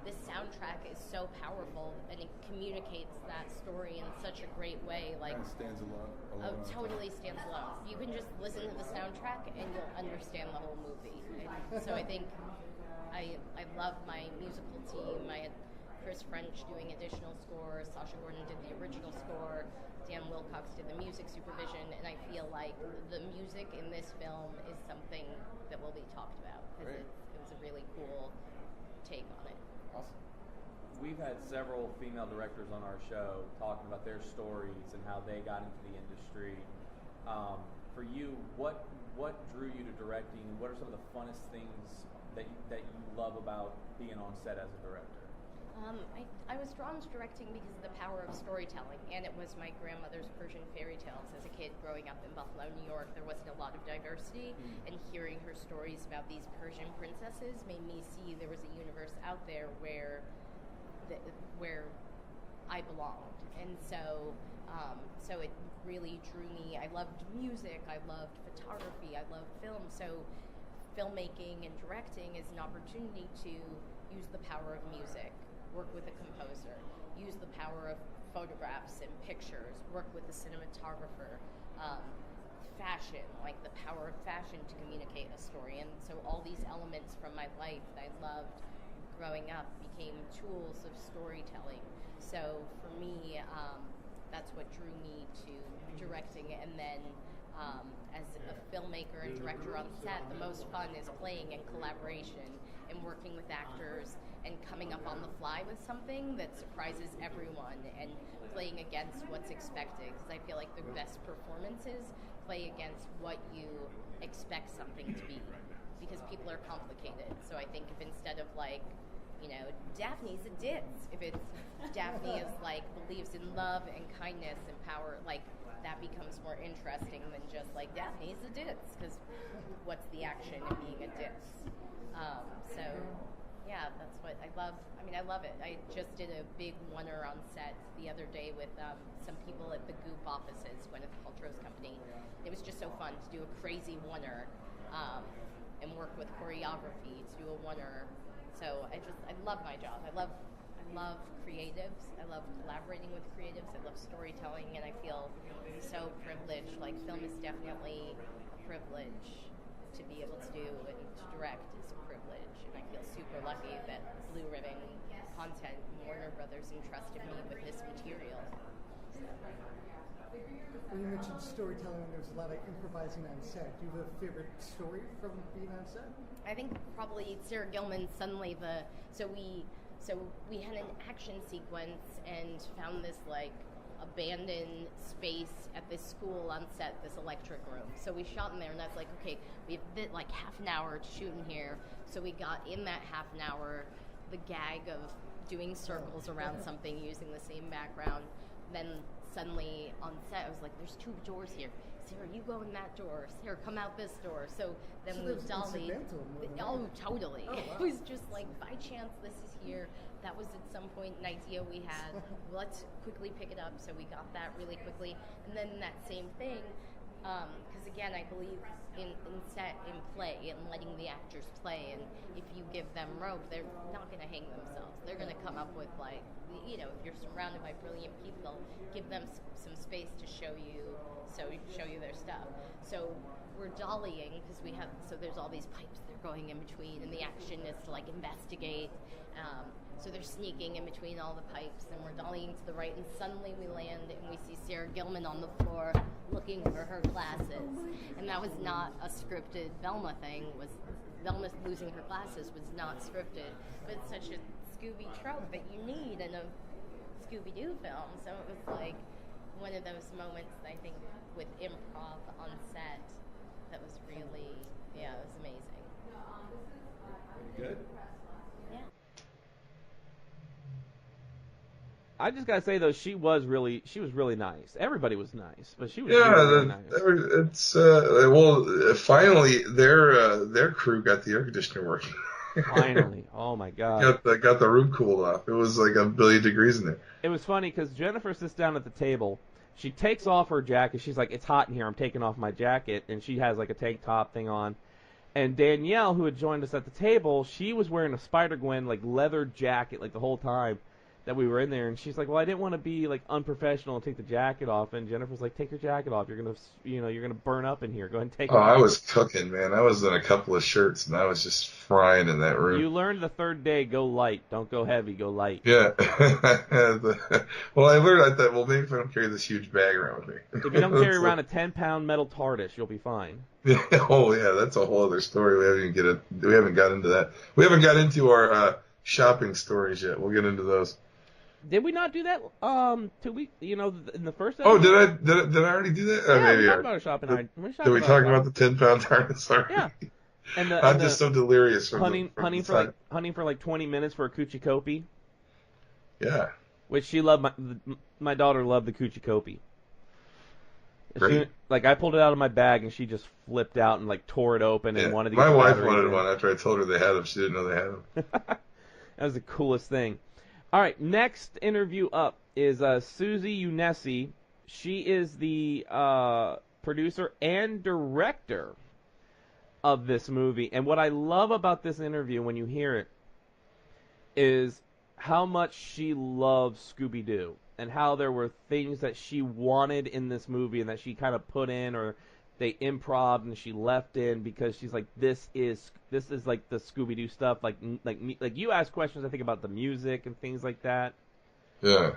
this soundtrack is so powerful and it communicates that story in such a great way. Kind of stands alone. Totally stands alone. You can just listen to the soundtrack and you'll understand the whole movie. And so I think I love my musical team. I had Chris French doing additional score, Sacha Gordon did the original score, Dan Wilcox did the music supervision, and I feel like the music in this film is something that will be talked about, because it was a really cool take on it. Awesome. We've had several female directors on our show talking about their stories and how they got into the industry. For you, what what drew you to directing? What are some of the funnest things that you love about being on set as a director? I was drawn to directing because of the power of storytelling, and it was my grandmother's Persian fairy tales. As a kid growing up in Buffalo, New York, there wasn't a lot of diversity, and hearing her stories about these Persian princesses made me see there was a universe out there where I belonged. And so it really drew me. I loved music, I loved photography, I loved film. So filmmaking and directing is an opportunity to use the power of music, work with a composer, use the power of photographs and pictures, work with a cinematographer, fashion, like the power of fashion to communicate a story. And so all these elements from my life that I loved growing up became tools of storytelling. So for me, that's what drew me to directing. And then as a filmmaker and director on set, the most fun is playing in collaboration and working with actors and coming up on the fly with something that surprises everyone and playing against what's expected. Because I feel like the best performances play against what you expect something to be, because people are complicated. So I think if instead of like, Daphne's a ditz, if it's Daphne is like believes in love and kindness and power, like that becomes more interesting than just like Daphne's a ditz, because what's the action in being a ditz? So yeah, that's what I love. I mean, I love it. I just did a big oneer on set the other day with some people at the Goop offices, Gwyneth Paltrow's company. It was just so fun to do a crazy oneer and work with choreography to do a oneer. So I love my job. I love creatives. I love collaborating with creatives. I love storytelling, and I feel so privileged. Like, film is definitely a privilege to be able to do, and to direct is a privilege. And I feel super lucky that Blue Ribbon Content and Warner Brothers entrusted me with this material. When you mentioned storytelling, there's a lot of improvising on set. Do you have a favorite story from being on set? I think probably Sarah Gilman. Suddenly so we had an action sequence and found this like abandoned space at this school on set, this electric room. So we shot in there, and I was like, okay, we have like half an hour to shoot in here. So we got in that half an hour the gag of doing circles around something using the same background. Then suddenly on set, I was like, there's two doors here. Sarah, you go in that door. Sarah, come out this door. So then we dolly. Oh, totally. Oh, wow. It was just like, by chance, this is here. That was at some point an idea we had. Let's quickly pick it up. So we got that really quickly. And then that same thing, because again, I believe in set, in play, and letting the actors play. And if you give them rope, they're not going to hang themselves. They're going to come up with like, if you're surrounded by brilliant people, give them some space to show you their stuff. So we're dollying because there's all these pipes they're going in between, and the action is to like investigate. So they're sneaking in between all the pipes, and we're dollying to the right, and suddenly we land and we see Sarah Gilman on the floor looking for her glasses. And that was not a scripted Velma thing. Velma losing her glasses was not scripted, but it's such a Scooby trope that you need in a Scooby-Doo film. So it was like one of those moments, I think, with improv on set that was really, it was amazing. Good. Yeah. I just gotta say though, she was really nice. Everybody was nice, but she was really nice. It's finally their crew got the air conditioner working. Finally, oh my god! Got the room cooled off. It was like 1 billion degrees in there. It was funny because Jennifer sits down at the table. She takes off her jacket. She's like, "It's hot in here. I'm taking off my jacket," and she has like a tank top thing on. And Danielle, who had joined us at the table, she was wearing a Spider-Gwen like leather jacket like the whole time that we were in there, and she's like, "Well, I didn't want to be like unprofessional and take the jacket off." And Jennifer's like, "Take your jacket off. You're gonna burn up in here. Go ahead and take it off." I was cooking, man. I was in a couple of shirts, and I was just frying in that room. You learned the third day, go light. Don't go heavy, go light. Yeah. Well, I thought, well, maybe if I don't carry this huge bag around with me. If you don't carry around a 10-pound metal TARDIS, you'll be fine. Oh yeah, that's a whole other story. We haven't got into that. We haven't got into our shopping stories yet. We'll get into those. Did we not do that? 2 weeks, in the first Oh, episode? did I already do that? Yeah, Maybe we talked about a shopping item. Did we talk about the 10-pound dinosaur? Yeah. And I'm just so delirious from hunting for 20 minutes for a coochie copy. Yeah. Which she loved. My daughter loved the coochie copy. Great. I pulled it out of my bag and she just flipped out and tore it open and wanted to get my wife batteries wanted in. one after I told her they had them. She didn't know they had them. That was the coolest thing. All right, next interview up is Suzi Yoonesi. She is the producer and director of this movie. And what I love about this interview when you hear it is how much she loves Scooby-Doo and how there were things that she wanted in this movie and that she kind of put in or they improv and she left in because she's like, this is like the Scooby-Doo stuff. Like you ask questions, I think, about the music and things like that. Yeah.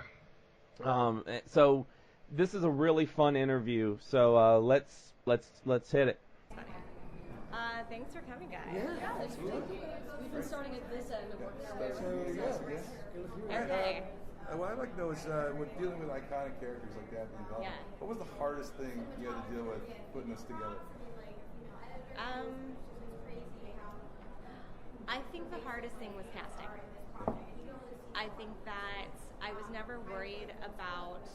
So this is a really fun interview. So let's hit it. Thanks for coming, guys. Yeah, thanks for taking it. We've been starting at this end and working our way around. Okay. What I'd like to know is, when dealing with iconic characters like Daphne and Velma, what was the hardest thing you had to deal with putting this together? I think the hardest thing was casting. I think that I was never worried about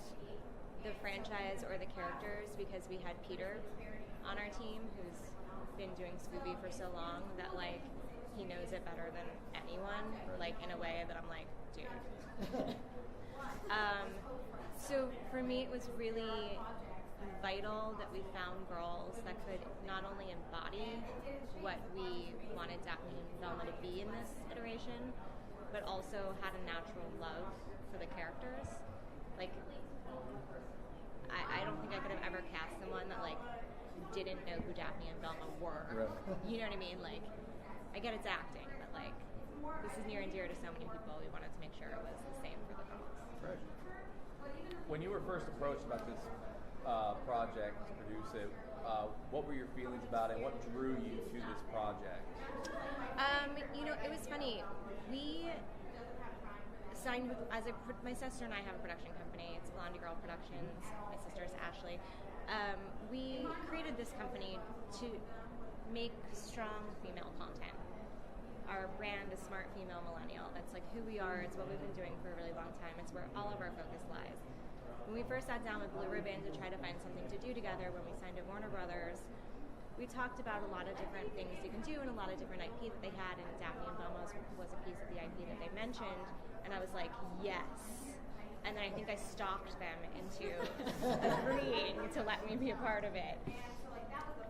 the franchise or the characters because we had Peter on our team who's been doing Scooby for so long that he knows it better than anyone, in a way that I'm like, dude. So for me, it was really vital that we found girls that could not only embody what we wanted Daphne and Velma to be in this iteration, but also had a natural love for the characters. I don't think I could have ever cast someone that didn't know who Daphne and Velma were. Right. You know what I mean? I get it's acting, but this is near and dear to so many people. We wanted to make sure it was the same for the girls. Right. When you were first approached about this project to produce it, what were your feelings about it? What drew you to this project? It was funny. We signed with, my sister and I have a production company. It's Blondie Girl Productions. My sister is Ashley. We created this company to make strong female content. Our brand is Smart Female Millennial. That's who we are. It's what we've been doing for a really long time. It's where all of our focus lies. When we first sat down with Blue Ribbon to try to find something to do together when we signed to Warner Brothers, we talked about a lot of different things you can do and a lot of different IP that they had, and Daphne and Velma was a piece of the IP that they mentioned, and I was like, yes. And then I think I stalked them into agreeing to let me be a part of it.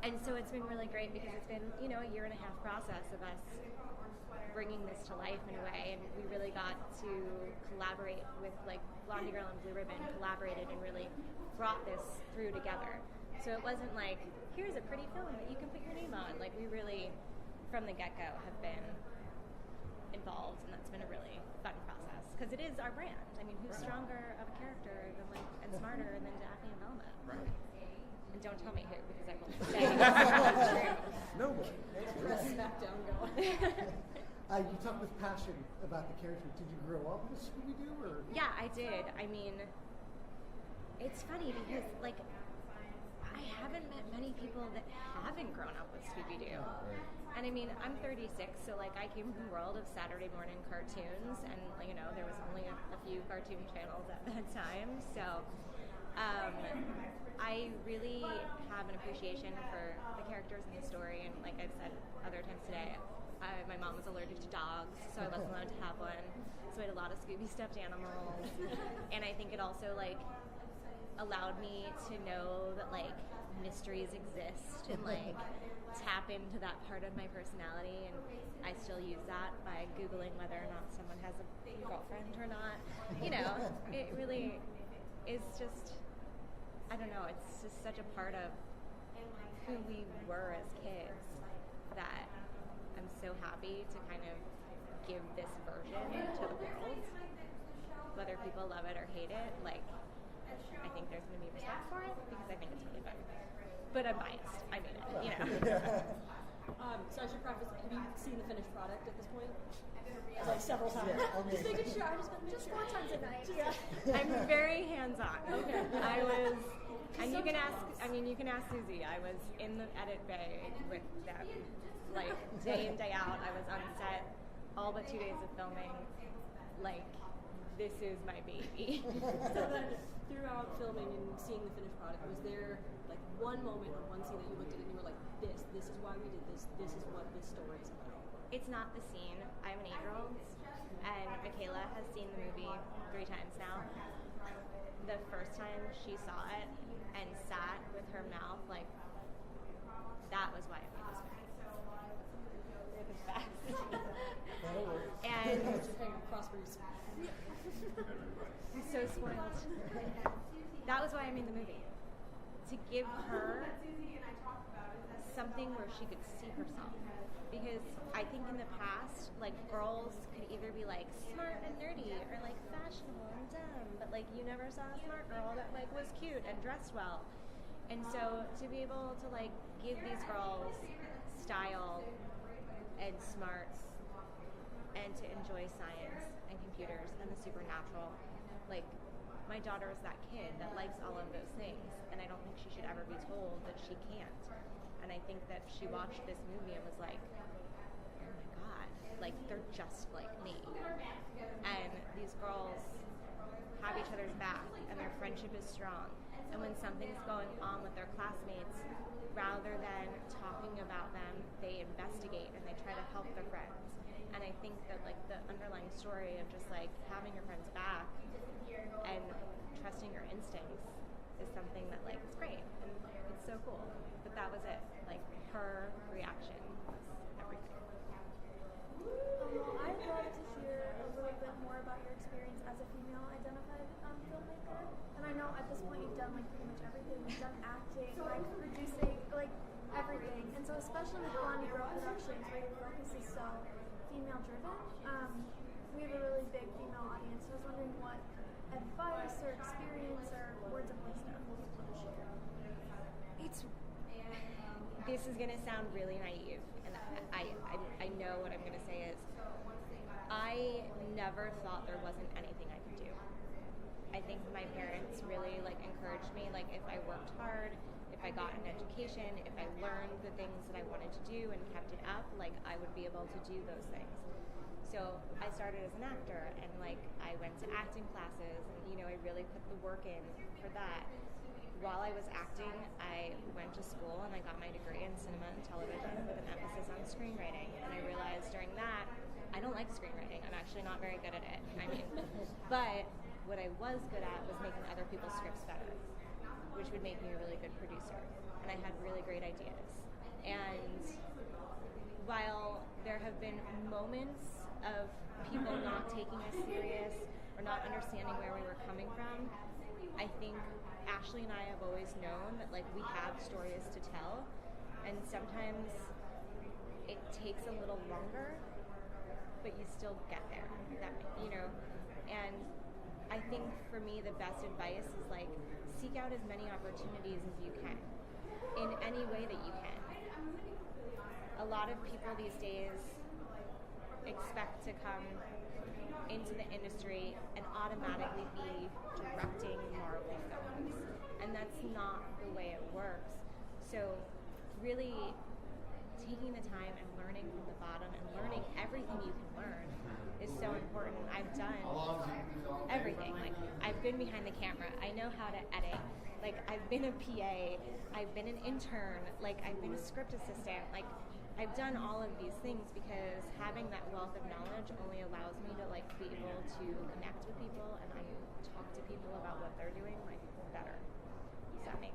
And so it's been really great because it's been, a year and a half process of us bringing this to life in a way, and we really got to collaborate with Blondie Girl and Blue Ribbon collaborated and really brought this through together. So it wasn't here's a pretty film that you can put your name on. We really, from the get-go, have been involved, and that's been a really fun process because it is our brand. I mean, who's stronger of a character than and smarter than Daphne and Velma? Right. And don't tell me who, because I will say it's true. Nobody. Smackdown going. You talk with passion about the character. Did you grow up with Scooby-Doo, or? Yeah, I did. I mean, it's funny because I haven't met many people that haven't grown up with Scooby-Doo. And I mean, I'm 36, so I came from the world of Saturday morning cartoons, and there was only a few cartoon channels at that time. So I really have an appreciation for the characters in the story, and like I've said other times today, my mom was allergic to dogs, so I wasn't allowed to have one. So I had a lot of Scooby stuffed animals, and I think it also allowed me to know that mysteries exist and tap into that part of my personality, and I still use that by Googling whether or not someone has a girlfriend or not. It really is just, I don't know, it's just such a part of who we were as kids that I'm so happy to kind of give this version to the world. Whether people love it or hate it, I think there's going to be respect for it because I think it's really fun. But I'm biased. I mean it, So I should preface, have you seen the finished product at this point? Like several times. Yeah, okay. Just making sure. I just 4 times a night. I'm very hands-on. Okay. I was, and you can Sometimes. ask. I mean, you can ask Suzi. I was in the edit bay with them, like day in day out. I was on set all but 2 days of filming. Like, this is my baby. So then, throughout filming and seeing the finished product, was there like one moment or one scene that you looked at and you were like, this is why we did this. This is what this story is about. It's not the scene. I have an 8-year-old, and Michaela has seen the movie 3 times now. The first time she saw it and sat with her mouth like, that was why I made this movie. It was fast. And I'm so spoiled. That was why I made the movie. To give her something where she could see herself. Because I think in the past, like, girls could either be like smart and nerdy or like fashionable and dumb, but like you never saw a smart girl that like was cute and dressed well. And so to be able to like give these girls style and smarts and to enjoy science and computers and the supernatural, like, my daughter is that kid that likes all of those things, and I don't think she should ever be told that she can't. And I think that she watched this movie and was like, oh my god, like, they're just like me. And these girls have each other's back, and their friendship is strong. And when something's going on with their classmates, rather than talking about them, they investigate and they try to help their friends. And I think that, like, the underlying story of just like having your friends back and trusting your instincts is something that, like, is great, and it's so cool. But that was it. Like, her reaction was everything. Well, I'd love to hear a little bit more about your experience as a female-identified filmmaker. And I know at this point you've done like pretty much everything. You've done acting, like producing, like everything. And so especially with Blondie Girl Productions, where your focus is so female-driven, we have a really big female audience. So I was wondering what advice or experience or words of wisdom you want to share. This is gonna sound really naive, and I know what I'm gonna say is, I never thought there wasn't anything I could do. I think my parents really like encouraged me. Like, if I worked hard, if I got an education, if I learned the things that I wanted to do and kept it up, like, I would be able to do those things. So I started as an actor, and like I went to acting classes, and I really put the work in for that. While I was acting, I went to school and I got my degree in cinema and television with an emphasis on screenwriting. And I realized during that, I don't like screenwriting. I'm actually not very good at it. But what I was good at was making other people's scripts better, which would make me a really good producer. And I had really great ideas. And while there have been moments of people not taking us serious or not understanding where we were coming from, I think Ashley and I have always known that, like, we have stories to tell, and sometimes it takes a little longer, but you still get there. And I think for me the best advice is, like, seek out as many opportunities as you can in any way that you can. A lot of people these days expect to come into the industry and automatically be directing Marvel films, and that's not the way it works. So really taking the time and learning from the bottom and learning everything you can learn is so important. I've done everything. Like, I've been behind the camera, I know how to edit, like, I've been a PA, I've been an intern, like, I've been a script assistant, like, I've done all of these things because having that wealth of knowledge only allows me to, like, be able to connect with people and talk to people about what they're doing, like, better. Does that make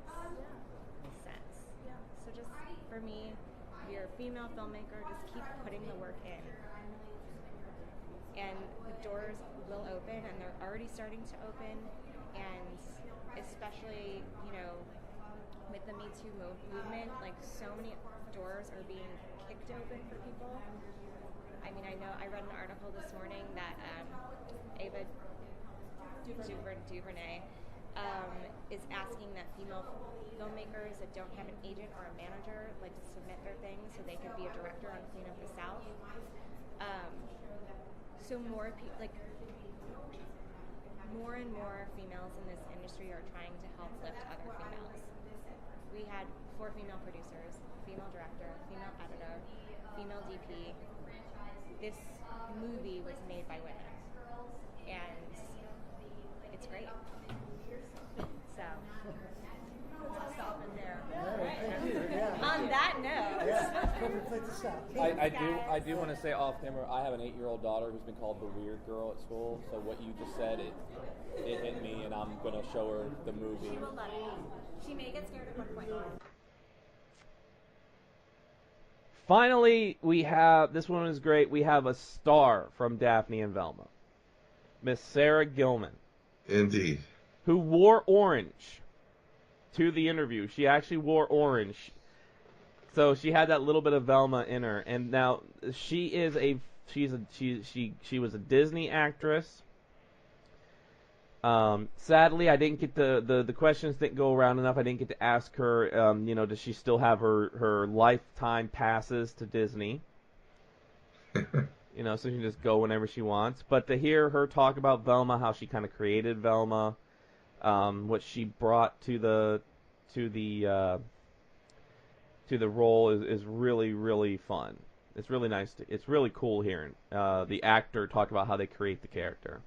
sense? Yeah. So just, for me, if you're a female filmmaker, just keep putting the work in. And the doors will open, and they're already starting to open, and especially, with the Me Too movement, like, so many doors are being kicked open for people. I mean, I read an article this morning that Ava DuVernay is asking that female filmmakers that don't have an agent or a manager, like, to submit their things, so they could be a director on Queen of the South. So more and more females in this industry are trying to help lift other females. We had 4 female producers, female director, female editor, female DP. This movie was made by women, and it's great. So, let's stop it there. On that note, perfect place to stop. I do want to say off camera, I have an 8-year-old daughter who's been called the weird girl at school. So what you just said, it hit me, and I'm going to show her the movie. She will love it. She may get scared at one point. Finally, we have, this one is great, we have a star from Daphne and Velma. Miss Sarah Gilman. Indeed. Who wore orange to the interview. She actually wore orange. So she had that little bit of Velma in her. And now she was a Disney actress. Sadly, I didn't get the questions didn't go around enough. I didn't get to ask her, does she still have her lifetime passes to Disney? So she can just go whenever she wants. But to hear her talk about Velma, how she kind of created Velma, what she brought to the role is really, really fun. It's really nice. It's really cool hearing the actor talk about how they create the character.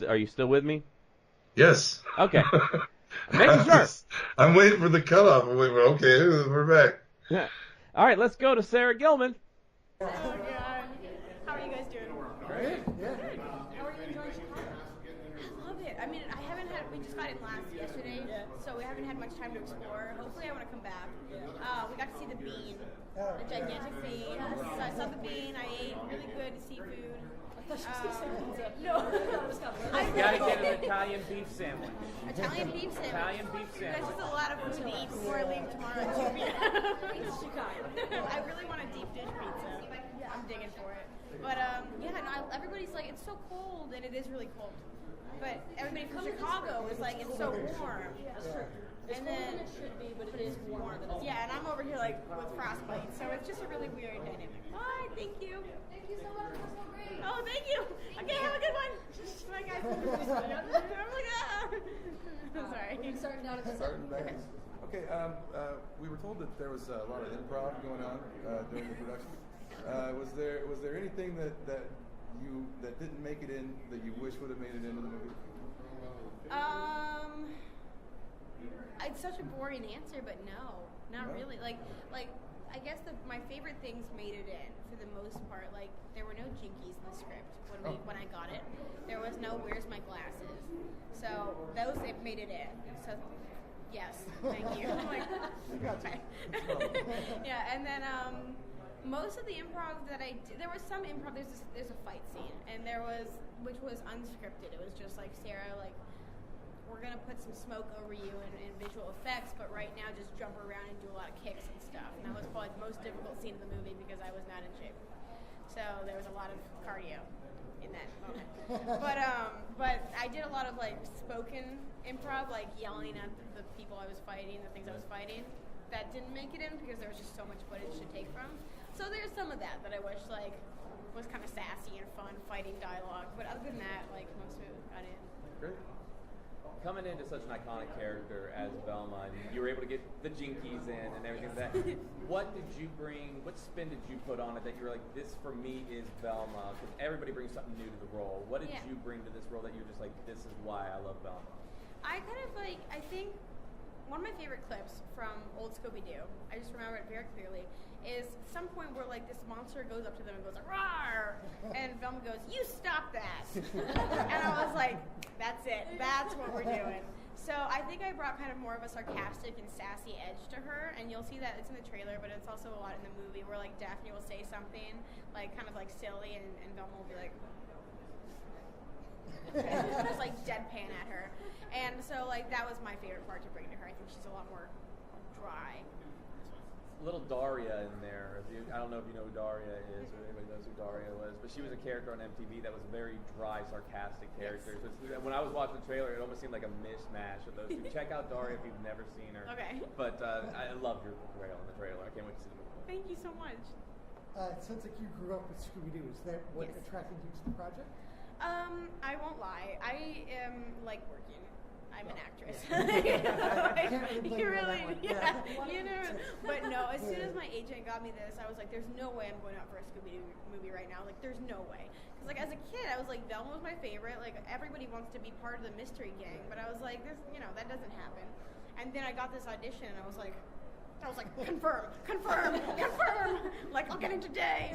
Are you still with me? Yes. Okay. Making sure. I'm waiting for the cutoff. Okay, we're back. Yeah. All right, let's go to Sarah Gilman. Oh, God. How are you guys doing? Great. Yeah. How are you enjoying Chicago? I love it. I mean, we just got in yesterday, so we haven't had much time to explore. Hopefully I want to come back. We got to see the bean, the gigantic bean. So I saw the bean, I ate really good seafood. No. You gotta get an Italian beef sandwich. Italian beef sandwich. Italian beef sandwich. That's just a lot of food to eat before I leave tomorrow. It's Chicago. I really want a deep dish pizza. I'm digging for it. But everybody's like, it's so cold, and it is really cold. But everybody from Chicago is like, it's so warm. That's true. It's And colder then than it should be, but it is warmer than it yeah, and I'm over here like with frostbite, so it's just a really weird dynamic. Bye, thank you. Thank you so much. It was so great. Oh, thank you. Okay, have a good one. My guys, I'm like, sorry. Starting down at the Starting back. Okay, we were told that there was a lot of improv going on during the production. Was there anything that didn't make it in that you wish would have made it into the movie? It's such a boring answer, but no, not really. Like I guess my favorite things made it in for the most part. Like there were no jinkies in the script when I got it. There was no "Where's my glasses?" So those made it in. So yes, thank you. Yeah, and then most of the improv that I did, there was some improv. There's a fight scene, and which was unscripted. It was just like Sarah we're going to put some smoke over you and visual effects, but right now just jump around and do a lot of kicks and stuff. And that was probably the most difficult scene in the movie because I was not in shape. So there was a lot of cardio in that moment. But I did a lot of spoken improv, yelling at the people I was fighting, the things I was fighting. That didn't make it in because there was just so much footage to take from. So there's some of that I wish was kind of sassy and fun, fighting dialogue. But other than that, most of it got in. Great. Coming into such an iconic character as Velma, and you were able to get the jinkies in and everything like that. What did you bring? What spin did you put on it that you were like, this for me is Velma? Because everybody brings something new to the role. What did you bring to this role that you're just like, this is why I love Velma? I think one of my favorite clips from old Scooby-Doo, I just remember it very clearly, is some point where this monster goes up to them and goes "Rawr!" and Velma goes, "You stop that!" And I was like, that's it. That's what we're doing. So I think I brought kind of more of a sarcastic and sassy edge to her, and you'll see that it's in the trailer, but it's also a lot in the movie where Daphne will say something kind of silly, and Velma will be like, just deadpan at her. And so that was my favorite part to bring to her. I think she's a lot more dry. little Daria in there. I don't know if you know who Daria is or anybody knows who Daria was, but she was a character on MTV that was a very dry, sarcastic character. So when I was watching the trailer, it almost seemed like a mishmash of those two. Check out Daria if you've never seen her. Okay. But I love your portrayal in the trailer. I can't wait to see the movie. Thank you so much. It sounds like you grew up with Scooby-Doo. Is that what attracted you to the project? I won't lie. I am like working. I'm an actress. You really, yeah. You know, but no. As soon as my agent got me this, I was like, "There's no way I'm going out for a Scooby-Doo movie right now. Like, there's no way." Because like as a kid, I was like, Velma was my favorite. Like everybody wants to be part of the mystery gang, but I was like, "This, that doesn't happen." And then I got this audition, and I was like, confirm. Like I'll get in today.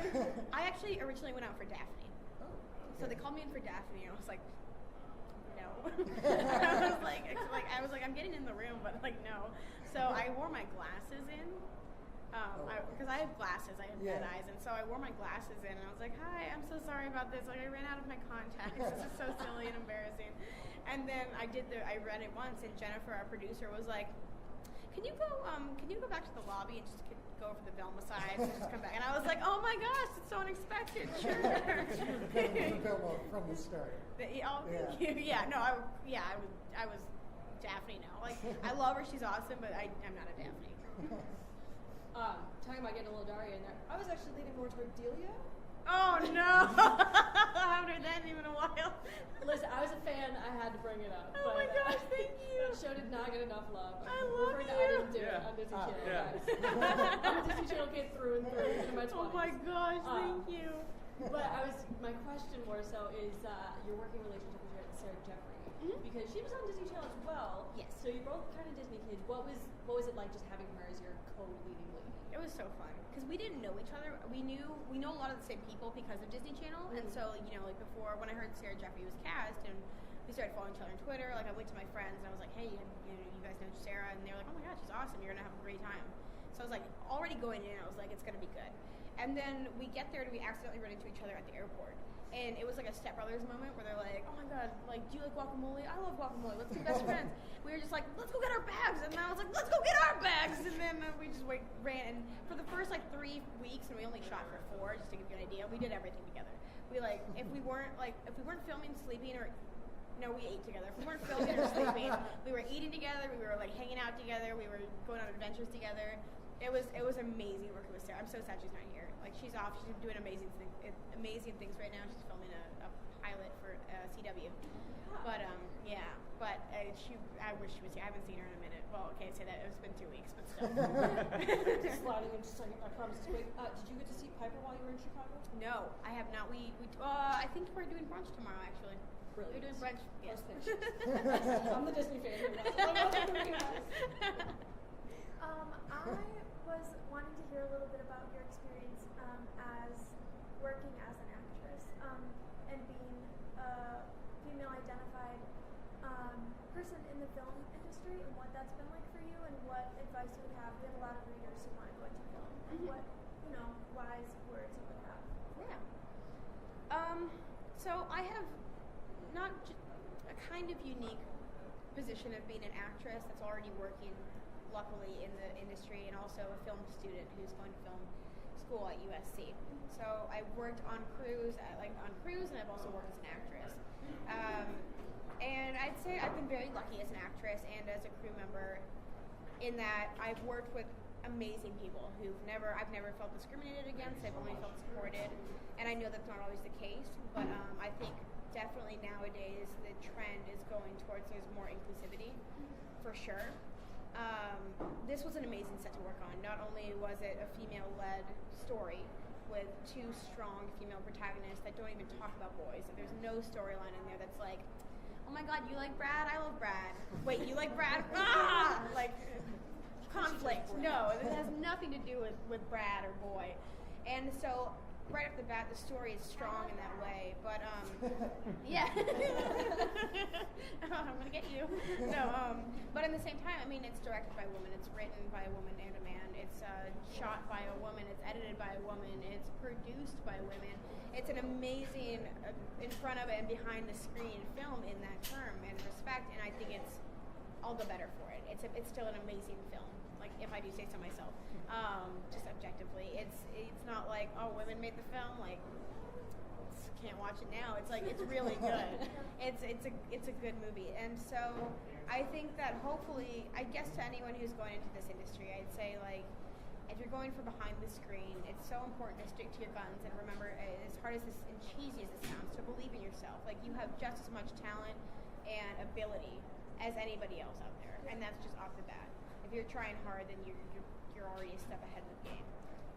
I actually originally went out for Daphne. So they called me in for Daphne, and I was like, no. I was like, I'm getting in the room, but like, no. So I wore my glasses in, because I have glasses, I have bad eyes, and so I wore my glasses in, and I was like, hi, I'm so sorry about this. Like, I ran out of my contacts. This is so silly and embarrassing. And then I read it once, and Jennifer, our producer, was like, can you go back to the lobby and just go over the Velma side and just come back? And I was like, oh my gosh, it's so unexpected. Sure. Velma from the start. Thank you. Yeah, no, I was Daphne now. Like, I love her, she's awesome, but I'm not a Daphne. Talking about getting a little Daria in there, I was actually leaning more toward Delia. Oh no! I haven't heard that in even a while. Listen, I was a fan. I had to bring it up. Oh my gosh, thank you. The show did not get enough love. I love you. I didn't do it on Disney Channel. Guys. I'm a Disney Channel kid through and through in my 20s. Oh my gosh, thank you. But my question more so is your working relationship with Sarah Jeffrey, because she was on Disney Channel as well. Yes. So you're both kind of Disney kids. What was it like just having her as your co-leading lady? It was so fun because we didn't know each other. We know a lot of the same people because of Disney Channel, and so like before when I heard Sarah Jeffrey was cast and we started following each other on Twitter, like I went to my friends and I was like, hey, you guys know Sarah, and they were like, oh my god, she's awesome. You're gonna have a great time. So I was like, already going in, I was like, it's gonna be good. And then we get there and we accidentally run into each other at the airport. And it was like a Step Brothers moment where they're like, oh my god, like, do you like guacamole? I love guacamole. Let's be best friends. We were just like, let's go get our bags. And then I was like, let's go get our bags. And then we just ran. And for the first 3 weeks, and we only shot for 4, just to give you an idea, we did everything together. We if we weren't filming, sleeping, or no, we ate together. If we weren't filming or sleeping, we were eating together. We were like hanging out together. We were going on adventures together. It was amazing working with Sarah. I'm so sad she's not here. Like she's off. She's doing amazing things right now. She's filming a pilot for CW. But I wish she was here. I haven't seen her in a minute. Well, okay, I say that it's been 2 weeks, but still. Just sliding in just a second. I promise to wait. Did you get to see Piper while you were in Chicago? No, I have not. I think we're doing brunch tomorrow, actually. Really? We're doing brunch. Yes. I'm the Disney fan. I was wanting to hear a little bit about your experience as working as an actress and being a female-identified person in the film industry, and what that's been like for you, and what advice you would have. We have a lot of readers who want to go into film. What wise words you would have. Yeah. So I have not a kind of unique position of being an actress that's already working, luckily, in the industry, and also a film student who's going to film school at USC. So I've worked on crews, and I've also worked as an actress. And I'd say I've been very lucky as an actress and as a crew member in that I've worked with amazing people I've never felt discriminated against. I've only felt supported, and I know that's not always the case, but I think definitely nowadays the trend is going towards there's more inclusivity, for sure. This was an amazing set to work on. Not only was it a female-led story with 2 strong female protagonists that don't even talk about boys. And there's no storyline in there that's like, oh my god, you like Brad? I love Brad. Wait, you like Brad? Ah! Like, conflict. No, it has nothing to do with Brad or boy. And so, right off the bat, the story is strong in that way. But, yeah. I'm going to get you. No, but at the same time, I mean, it's directed by a woman. It's written by a woman and a man. It's shot by a woman. It's edited by a woman. It's produced by women. It's an amazing, in front of it and behind the screen film in that term and respect, and I think it's all the better for it. It's still an amazing film. Like, if I do say so myself. Just objectively, it's not like, oh, women made the film, like, can't watch it now. It's like, it's really good. It's a good movie. And so I think that hopefully, I guess to anyone who's going into this industry, I'd say, like, if you're going for behind the screen, it's so important to stick to your guns and remember, as hard as this and cheesy as this sounds, to believe in yourself. Like, you have just as much talent and ability as anybody else out there, and that's just off the bat. If you're trying hard, then you're already a step ahead of the game.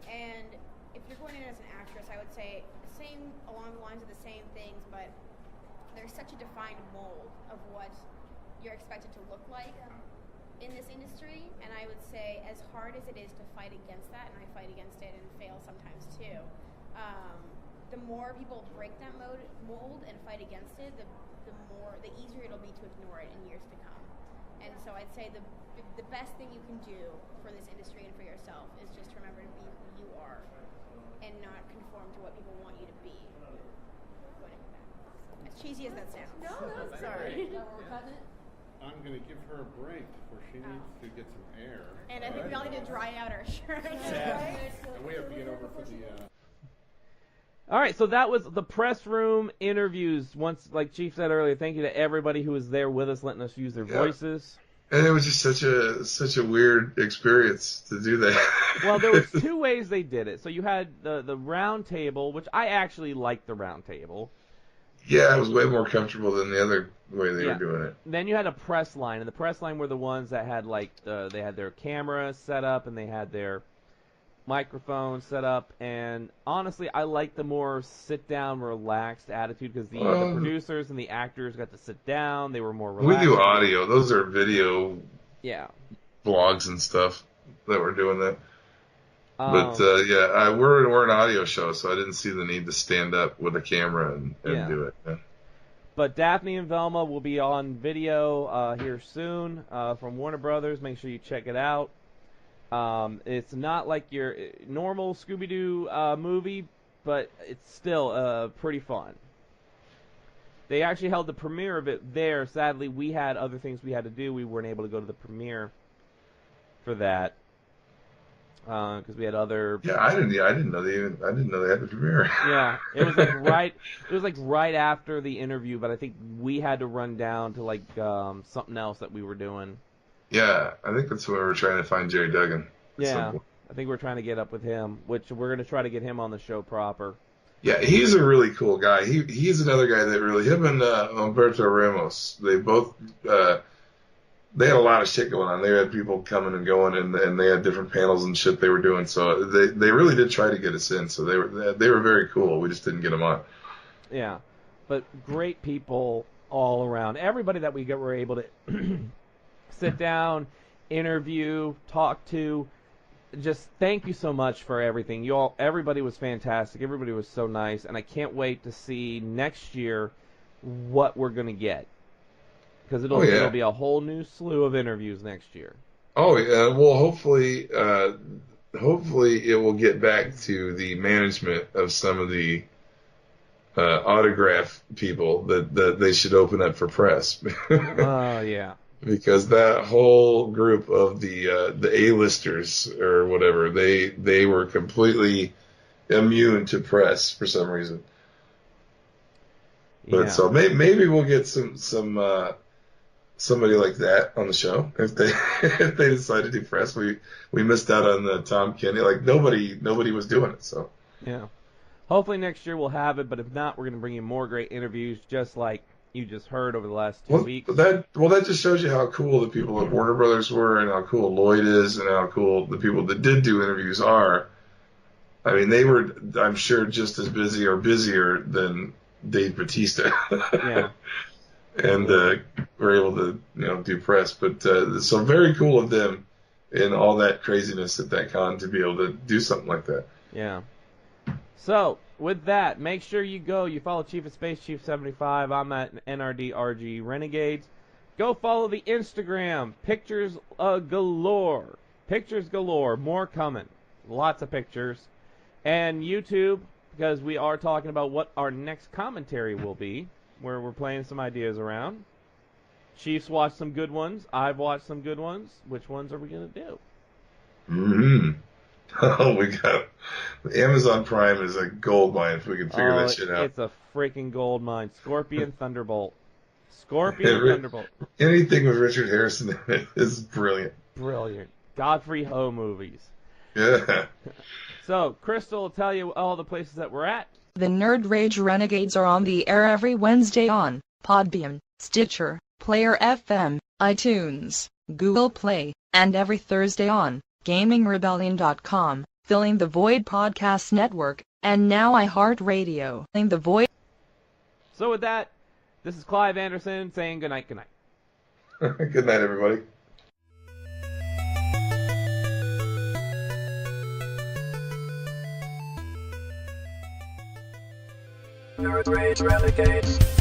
And if you're going in as an actress, I would say same along the lines of the same things, but there's such a defined mold of what you're expected to look like in this industry, and I would say as hard as it is to fight against that, and I fight against it and fail sometimes too, the more people break that mold and fight against it, the easier it'll be to ignore it in years to come. And so I'd say the best thing you can do for this industry and for yourself is just remember to be who you are and not conform to what people want you to be. As cheesy as that sounds. No, sorry. I'm going to give her a break before she needs to get some air. And I think we all need to dry out our shirts. And we have to get over for the... All right, so that was the press room interviews. Once, like Chief said earlier, thank you to everybody who was there with us, letting us use their voices. And it was just such a weird experience to do that. Well, there was two ways they did it. So you had the round table, which I actually liked the round table. Yeah, it was way more comfortable than the other way they were doing it. Then you had a press line, and the press line were the ones that had they had their camera set up and they had their microphone set up. And honestly, I like the more sit-down, relaxed attitude because the producers and the actors got to sit down. They were more relaxed. We do audio; those are video. Yeah. Vlogs and stuff that were doing that. But we're an audio show, so I didn't see the need to stand up with a camera and do it. Yeah. But Daphne and Velma will be on video here soon from Warner Brothers. Make sure you check it out. It's not like your normal Scooby-Doo movie, but it's still pretty fun. They actually held the premiere of it there. Sadly, we had other things we had to do. We weren't able to go to the premiere for that. Because we had other. Yeah, I didn't know they had the premiere. Yeah, it was like right. It was like right after the interview, but I think we had to run down to like something else that we were doing. Yeah, I think that's when we were trying to find Jerry Duggan. Yeah, I think we're trying to get up with him, which we're going to try to get him on the show proper. Yeah, he's a really cool guy. He's another guy that really him and Humberto Ramos. They both. They had a lot of shit going on. They had people coming and going, and they had different panels and shit they were doing. So they really did try to get us in. So they were very cool. We just didn't get them on. Yeah, but great people all around. Everybody that we were able to sit down, interview, talk to. Just thank you so much for everything. Everybody was fantastic. Everybody was so nice, and I can't wait to see next year what we're gonna get. Because it'll be a whole new slew of interviews next year. Oh yeah, well hopefully it will get back to the management of some of the autograph people that they should open up for press. Yeah. Because that whole group of the A-listers or whatever, they were completely immune to press for some reason. But so maybe we'll get some somebody like that on the show if they decide to do press. We missed out on the Tom Kenny. Like nobody was doing it. So yeah, hopefully next year we'll have it. But if not, we're going to bring you more great interviews, just like you just heard over the last 2 weeks. That just shows you how cool the people at Warner Brothers were, and how cool Lloyd is, and how cool the people that did do interviews are. I mean, they were, I'm sure, just as busy or busier than Dave Bautista. Yeah. And were able to do press, but so very cool of them and all that craziness at that con to be able to do something like that. Yeah. So with that, make sure you follow Chief of Space Chief 75. I'm at NRDRG Renegades. Go follow the Instagram. Pictures galore. Pictures galore. More coming. Lots of pictures. And YouTube, because we are talking about what our next commentary will be, where we're playing some ideas around. Chief's watched some good ones. I've watched some good ones. Which ones are we going to do? Mm-hmm. Oh, we got Amazon Prime is a gold mine if we can figure that shit out. It's a freaking gold mine. Scorpion Thunderbolt. Scorpion Thunderbolt. Anything with Richard Harrison in it is brilliant. Brilliant. Godfrey Ho movies. Yeah. So, Crystal will tell you all the places that we're at. The Nerd Rage Renegades are on the air every Wednesday on Podbean, Stitcher, Player FM, iTunes, Google Play, and every Thursday on GamingRebellion.com, Filling the Void Podcast Network, and now iHeartRadio. Filling the Void. So with that, this is Clive Anderson saying good night, good night. Good night, everybody. Nerd Rage Renegades.